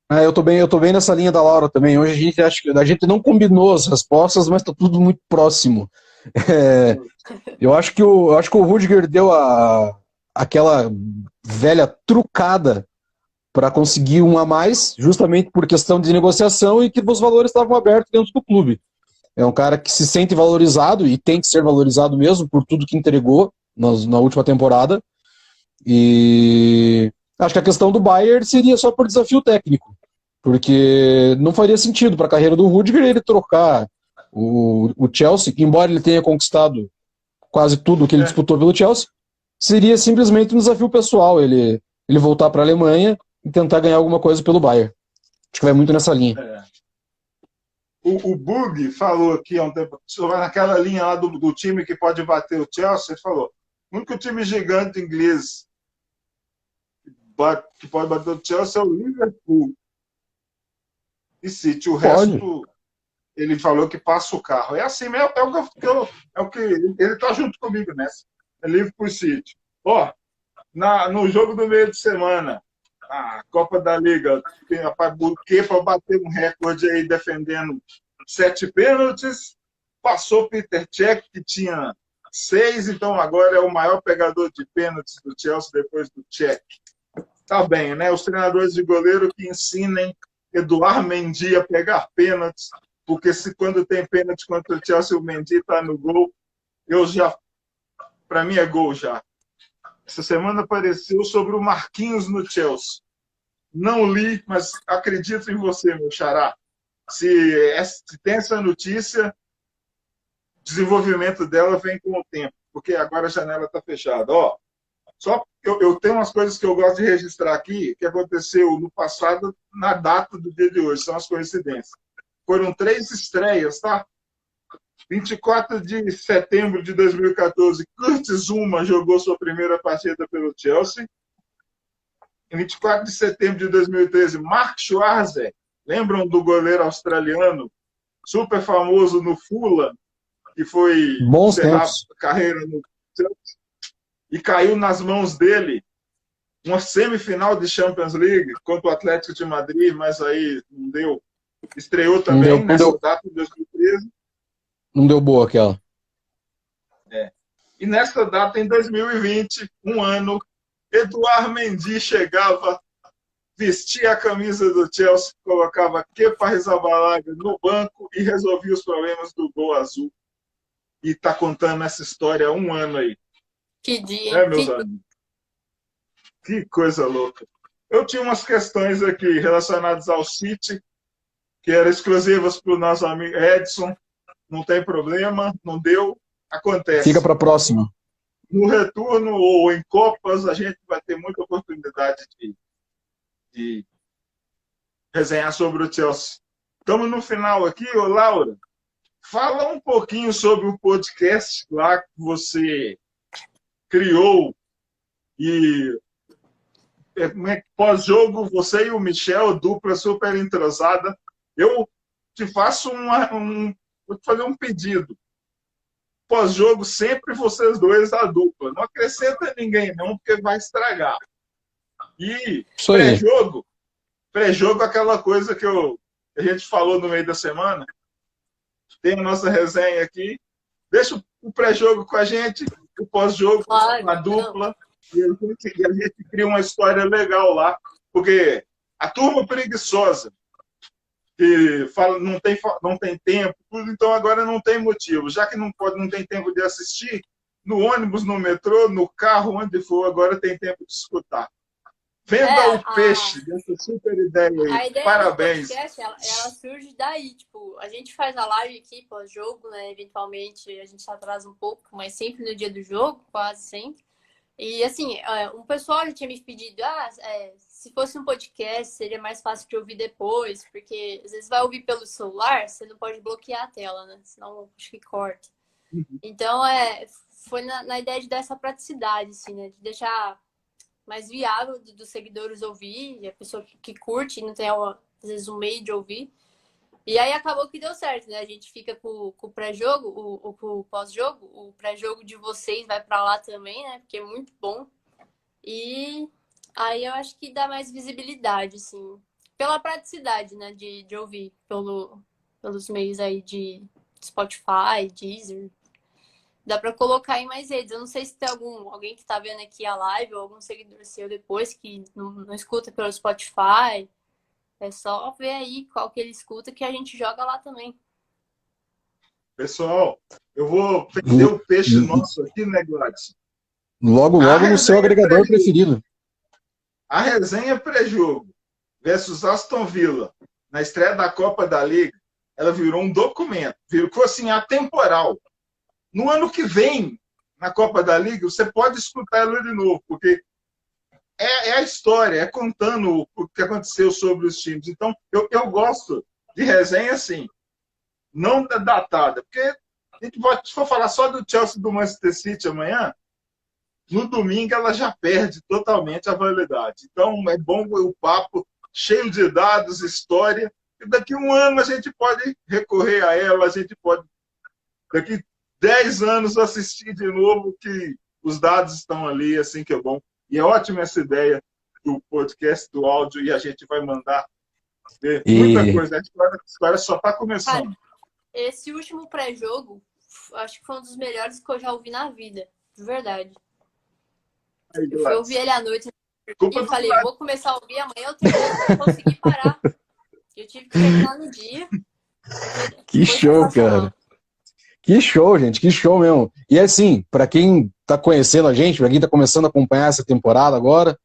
Eu tô bem nessa linha da Laura também. Hoje a gente não combinou as respostas, mas tá tudo muito próximo. Eu acho que o Rudiger deu aquela velha trucada para conseguir um a mais, justamente por questão de negociação e que os valores estavam abertos dentro do clube. É um cara que se sente valorizado e tem que ser valorizado mesmo por tudo que entregou na última temporada. E acho que a questão do Bayern seria só por desafio técnico, porque não faria sentido para a carreira do Rudiger ele trocar o Chelsea, embora ele tenha conquistado quase tudo que ele disputou pelo Chelsea, seria simplesmente um desafio pessoal ele voltar para a Alemanha e tentar ganhar alguma coisa pelo Bayern. Acho que vai muito nessa linha. O Bug falou aqui há um tempo, naquela linha lá do time que pode bater o Chelsea, ele falou, o único time gigante inglês que pode bater o Chelsea é o Liverpool e City. O resto, ele falou que passa o carro. É assim mesmo, é o que ele está junto comigo nessa. É Liverpool e City. No jogo do meio de semana, a Copa da Liga, tem a Pabuquê para bater um recorde aí defendendo 7 pênaltis, passou Peter Cech, que tinha 6, então agora é o maior pegador de pênaltis do Chelsea depois do Cech. Tá bem, né? Os treinadores de goleiro que ensinem Eduard Mendy a pegar pênaltis, porque quando tem pênalti contra o Chelsea, o Mendy está no gol, para mim é gol já. Essa semana apareceu sobre o Marquinhos no Chelsea. Não li, mas acredito em você, meu xará. Se tem essa notícia, o desenvolvimento dela vem com o tempo, porque agora a janela está fechada. Só eu tenho umas coisas que eu gosto de registrar aqui, que aconteceu no passado, na data do dia de hoje, são as coincidências. Foram 3 estreias, tá? 24 de setembro de 2014, Kurt Zouma jogou sua primeira partida pelo Chelsea. Em 24 de setembro de 2013, Mark Schwarzer, lembram do goleiro australiano, super famoso no Fulham, que foi encerrar a carreira no Chelsea, e caiu nas mãos dele uma semifinal de Champions League contra o Atlético de Madrid, mas aí não deu. Estreou também nessa data de 2013. Não deu boa aquela. E nessa data, em 2020, um ano, Eduard Mendy chegava, vestia a camisa do Chelsea, colocava Kepa Arrizabalaga no banco e resolvia os problemas do gol azul. E está contando essa história há um ano aí. Que dia, hein? Meus amigos? Que coisa louca. Eu tinha umas questões aqui relacionadas ao City, que eram exclusivas para o nosso amigo Edson. Não tem problema, não deu, acontece. Fica para a próxima. No retorno ou em Copas, a gente vai ter muita oportunidade de resenhar sobre o Chelsea. Estamos no final aqui, ô Laura. Fala um pouquinho sobre o podcast lá que você criou e pós-jogo, você e o Michel, dupla super entrosada. Eu te faço vou te fazer um pedido. Pós-jogo, sempre vocês dois a dupla. Não acrescenta ninguém, não, porque vai estragar. E pré-jogo, aquela coisa que a gente falou no meio da semana. Tem a nossa resenha aqui. Deixa o pré-jogo com a gente, o pós-jogo com a dupla. E a gente cria uma história legal lá. Porque a turma preguiçosa, que fala não tem tempo, tudo, então agora não tem motivo. Já que não tem tempo de assistir, no ônibus, no metrô, no carro, onde for, agora tem tempo de escutar. Venda o peixe dessa super ideia aí. A ideia Parabéns. do podcast, ela surge daí. Tipo, a gente faz a live aqui pós-jogo, né? Eventualmente a gente atrasa um pouco, mas sempre no dia do jogo, quase sempre. E assim, um pessoal já tinha me pedido, se fosse um podcast, seria mais fácil de ouvir depois, porque às vezes vai ouvir pelo celular, você não pode bloquear a tela, né? Senão acho que corta. Então, foi na ideia de dar essa praticidade, assim, né? De deixar mais viável dos seguidores ouvir, e a pessoa que curte, não tem, às vezes, um meio de ouvir. E aí acabou que deu certo, né? A gente fica com o pré-jogo, com o pós-jogo. O pré-jogo de vocês vai para lá também, né? Porque é muito bom. E aí eu acho que dá mais visibilidade, assim. Pela praticidade, né? De ouvir pelos meios aí de Spotify, Deezer. Dá para colocar em mais redes. Eu não sei se tem alguém que tá vendo aqui a live ou algum seguidor seu depois que não escuta pelo Spotify. É só ver aí qual que ele escuta que a gente joga lá também. Pessoal, eu vou vender o peixe nosso aqui, né, Gladys? Logo no seu agregador preferido. A resenha pré-jogo versus Aston Villa, na estreia da Copa da Liga, ela virou um documento, ficou assim, atemporal. No ano que vem, na Copa da Liga, você pode escutar ela de novo, porque é a história, é contando o que aconteceu sobre os times. Então, eu gosto de resenha assim, não datada, porque a gente se for falar só do Chelsea e do Manchester City amanhã, no domingo ela já perde totalmente a validade. Então, é bom o papo cheio de dados, história, e daqui a um ano a gente pode recorrer a ela, a gente pode, daqui 10 anos, assistir de novo que os dados estão ali, assim que é bom. E é ótima essa ideia do podcast, do áudio, e a gente vai mandar ver muita coisa. A história só está começando. Cara, esse último pré-jogo, acho que foi um dos melhores que eu já ouvi na vida. De verdade. Eu fui ouvir ele à noite e falei, vou começar a ouvir, amanhã eu tenho que conseguir parar. Eu tive que terminar no dia. Que show, cara. Que show, gente, que show mesmo. E assim, para quem tá conhecendo a gente, para quem tá começando a acompanhar essa temporada agora,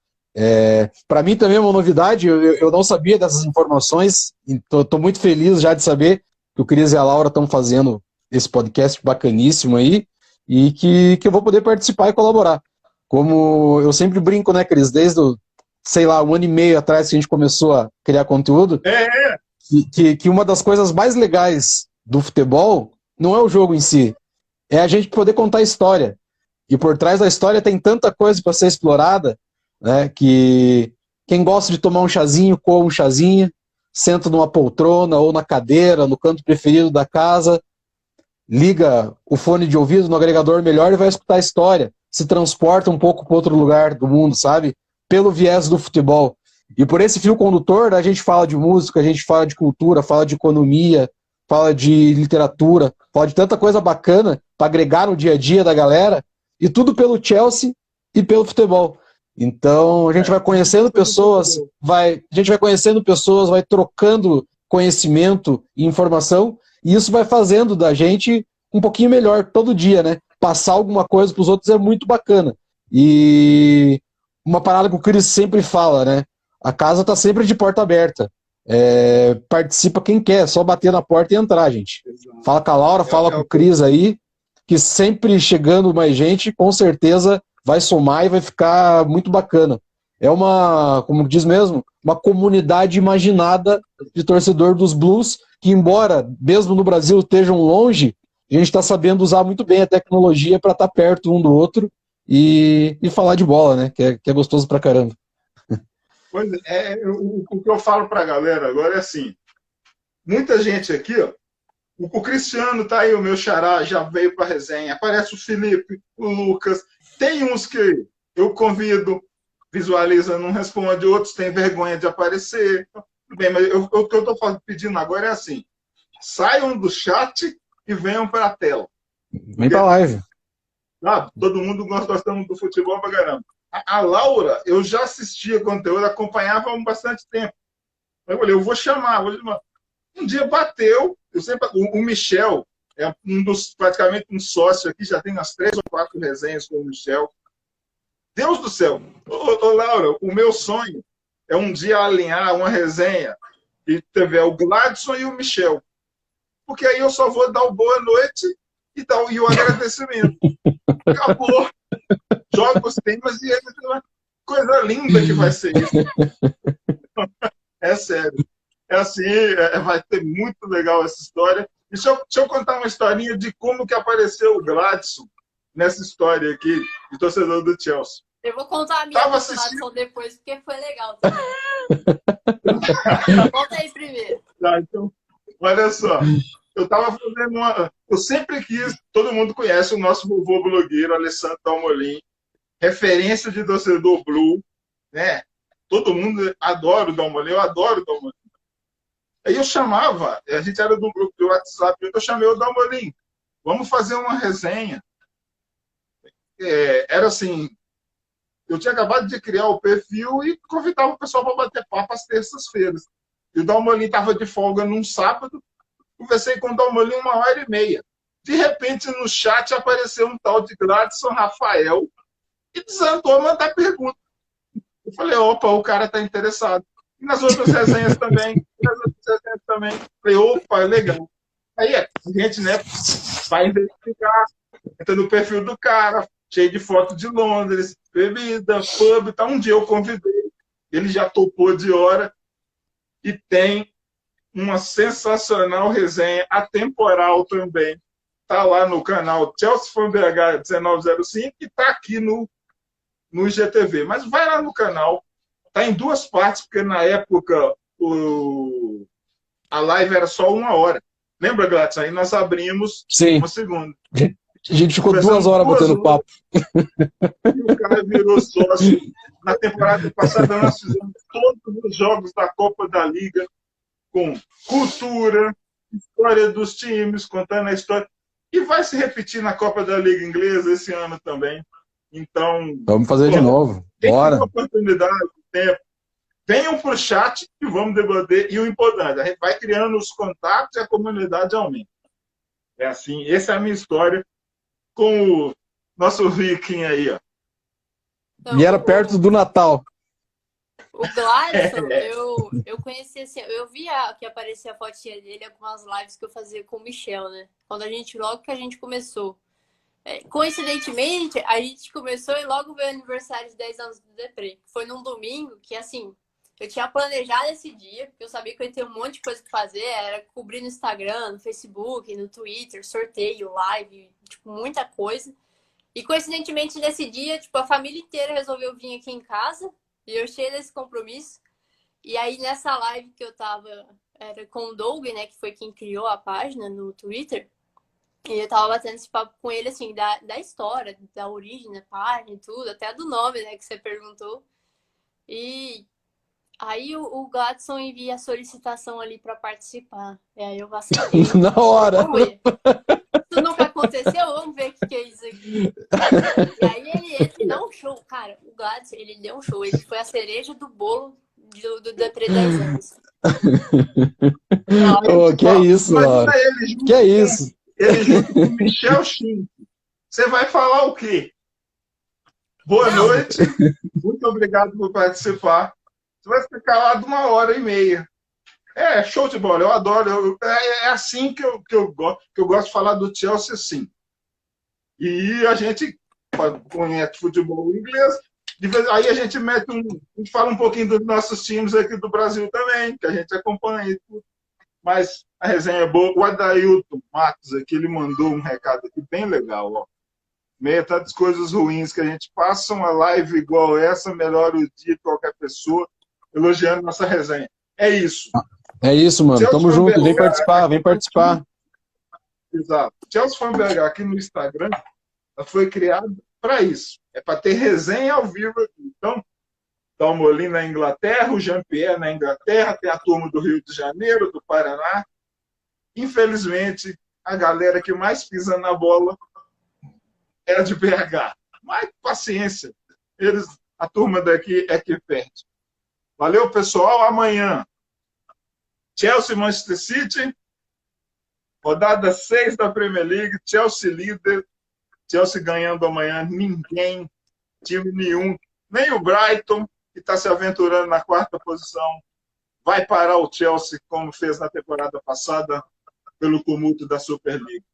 para mim também é uma novidade, eu não sabia dessas informações, então tô muito feliz já de saber que o Cris e a Laura estão fazendo esse podcast bacaníssimo aí, e que eu vou poder participar e colaborar. Como eu sempre brinco, né, Cris, desde sei lá, 1 ano e meio atrás que a gente começou a criar conteúdo, que uma das coisas mais legais do futebol não é o jogo em si, é a gente poder contar a história. E por trás da história tem tanta coisa para ser explorada, né, que quem gosta de tomar um chazinho, coa um chazinho, senta numa poltrona ou na cadeira, no canto preferido da casa, liga o fone de ouvido no agregador melhor e vai escutar a história. Se transporta um pouco para outro lugar do mundo, sabe? Pelo viés do futebol. E por esse fio condutor, a gente fala de música, a gente fala de cultura, fala de economia, fala de literatura, fala de tanta coisa bacana para agregar no dia a dia da galera, e tudo pelo Chelsea e pelo futebol. Então, a gente vai conhecendo pessoas, vai trocando conhecimento e informação, e isso vai fazendo da gente um pouquinho melhor todo dia, né? Passar alguma coisa para os outros é muito bacana. E uma parada que o Cris sempre fala, né? A casa tá sempre de porta aberta. Participa quem quer, só bater na porta e entrar, gente. Fala com a Laura, fala com o Cris aí, que sempre chegando mais gente, com certeza vai somar e vai ficar muito bacana. É uma, como diz mesmo, uma comunidade imaginada de torcedor dos Blues, que embora, mesmo no Brasil, estejam longe, a gente está sabendo usar muito bem a tecnologia para estar perto um do outro e falar de bola, né? Que é gostoso pra caramba. Pois o que eu falo para a galera agora é assim, muita gente aqui, ó, o Cristiano tá aí, o meu xará, já veio para a resenha, aparece o Felipe, o Lucas, tem uns que eu convido, visualiza, não responde, outros têm vergonha de aparecer. Bem, mas o que eu estou pedindo agora é assim, saiam do chat e venham para a tela. Vem para a live. Todo mundo nós gostamos do futebol pra caramba. A Laura, eu já assistia conteúdo, acompanhava há bastante tempo. Eu falei, eu vou chamar. Um dia bateu, o Michel é praticamente um sócio aqui, já tem umas 3 ou 4 resenhas com o Michel. Deus do céu! Ô, Laura, o meu sonho é um dia alinhar uma resenha e tiver o Gladson e o Michel. Porque aí eu só vou dar o boa noite e o agradecimento. Acabou. jogos tem, mas e coisa linda que vai ser isso. É sério. É assim, vai ter muito legal essa história. E deixa eu contar uma historinha de como que apareceu o Gladson nessa história aqui, de torcedor do Chelsea. Eu vou contar a minha Tava assistindo depois, porque foi legal também. Conta aí primeiro. Tá, então, olha só. Eu estava fazendo uma. Eu sempre quis. Todo mundo conhece o nosso vovô blogueiro, Alessandro Dalmolin, referência de torcedor blue, né? Todo mundo adora o Dalmolin, eu adoro o Dalmolin. Aí eu chamava, a gente era do grupo do WhatsApp, eu chamei o Dalmolin, vamos fazer uma resenha. Era assim, eu tinha acabado de criar o perfil e convidava o pessoal para bater papo às terças-feiras. E o Dalmolin estava de folga num sábado, conversei com o Dalmolin 1h30. De repente, no chat apareceu um tal de Gladson Rafael e desandou a mandar pergunta. Eu falei, opa, o cara está interessado. E nas outras resenhas também. Falei, opa, legal. Aí a gente, né, vai identificar, entra no perfil do cara, cheio de foto de Londres, bebida, pub, tá. Um dia eu convidei, ele já topou de hora e tem uma sensacional resenha atemporal também. Tá lá no canal Chelsea Fan BH 1905 e tá aqui no IGTV. Mas vai lá no canal, tá em 2 partes, porque na época a live era só 1 hora. Lembra, Gladys? Aí nós abrimos Sim. uma segunda. A gente ficou 2 horas batendo papo. E o cara virou sócio. Na temporada passada nós fizemos todos os jogos da Copa da Liga com cultura, história dos times, contando a história. E vai se repetir na Copa da Liga Inglesa esse ano também. Então, vamos fazer de novo. Bora. Tem oportunidade, tempo. Venham para o chat e vamos debater. E o importante, a gente vai criando os contatos e a comunidade aumenta. É assim, essa é a minha história com o nosso Viking aí, ó. Então, E era perto do Natal. O Gladson, eu conheci assim, eu via que aparecia a fotinha dele, algumas lives que eu fazia com o Michel, né? Logo que a gente começou. Coincidentemente, a gente começou e logo veio o aniversário de 10 anos do Deprê. Foi num domingo que, assim, eu tinha planejado esse dia, porque eu sabia que eu ia ter um monte de coisa pra fazer, era cobrir no Instagram, no Facebook, no Twitter, sorteio, live, tipo, muita coisa. E coincidentemente, nesse dia, tipo, a família inteira resolveu vir aqui em casa, e eu cheia desse compromisso. E aí, nessa live que eu tava, era com o Doug, né, que foi quem criou a página no Twitter, e eu tava batendo esse papo com ele, assim, da história, da origem da página e tudo, até do nome, né, que você perguntou. E aí o Gladson envia a solicitação ali pra participar. E aí eu aceitei. Na hora. Vamos ver. Isso nunca aconteceu, vamos ver o que é isso aqui. E aí ele dá um show. Cara, o Gladson, ele deu um show. Ele foi a cereja do bolo do Depre 10 anos. Que é isso, Laura? Que é isso? Ele junto com o Michel Schink. Você vai falar o quê? Boa noite. Muito obrigado por participar. Você vai ficar calado 1h30. Show de bola. Eu adoro. É assim que eu gosto de falar do Chelsea, sim. E a gente conhece futebol inglês. Aí a gente fala um pouquinho dos nossos times aqui do Brasil também, que a gente acompanha e tudo. Mas a resenha é boa. O Adailton Matos aqui, ele mandou um recado aqui bem legal, ó. Meia tantas coisas ruins que a gente passa uma live igual essa, melhora o dia de qualquer pessoa, elogiando nossa resenha. É isso. É isso, mano. Tamo junto. Vem participar, vem participar. Exato. Chelsea Fan BH aqui no Instagram, ela foi criada para isso. É para ter resenha ao vivo aqui. Então, Dalmolin na Inglaterra, o Jean-Pierre na Inglaterra, tem a turma do Rio de Janeiro, do Paraná. Infelizmente, a galera que mais pisa na bola é a de BH. Mas paciência, a turma daqui é que perde. Valeu, pessoal. Amanhã, Chelsea Manchester City, rodada 6 da Premier League, Chelsea líder, Chelsea ganhando amanhã, ninguém, time nenhum, nem o Brighton, que está se aventurando na 4ª posição, vai parar o Chelsea, como fez na temporada passada, pelo tumulto da Superliga.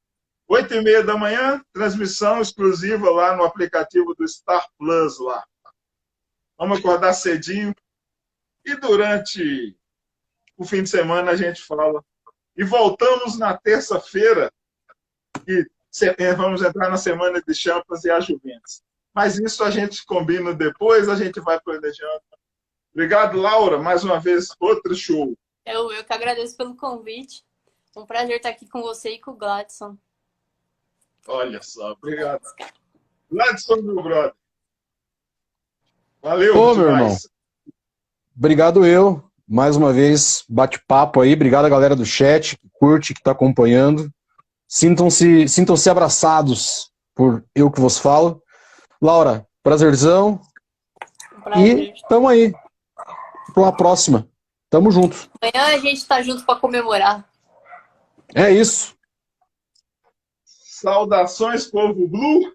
8h30 da manhã, transmissão exclusiva lá no aplicativo do Star Plus lá. Vamos acordar cedinho. E durante o fim de semana a gente fala. E voltamos na terça-feira e vamos entrar na semana de Champions e a Juventus. Mas isso a gente combina depois, a gente vai planejando. Obrigado, Laura. Mais uma vez, outro show. Eu que agradeço pelo convite. Um prazer estar aqui com você e com o Gladson. Olha só, obrigado. Gladson, meu brother. Valeu, Ô, meu irmão. Obrigado eu. Mais uma vez, bate-papo aí. Obrigado a galera do chat, que curte, que está acompanhando. Sintam-se abraçados por eu que vos falo. Laura, prazerzão. Prazer. E tamo aí. Pra uma próxima. Tamo junto. Amanhã a gente tá junto para comemorar. É isso. Saudações, povo Blue.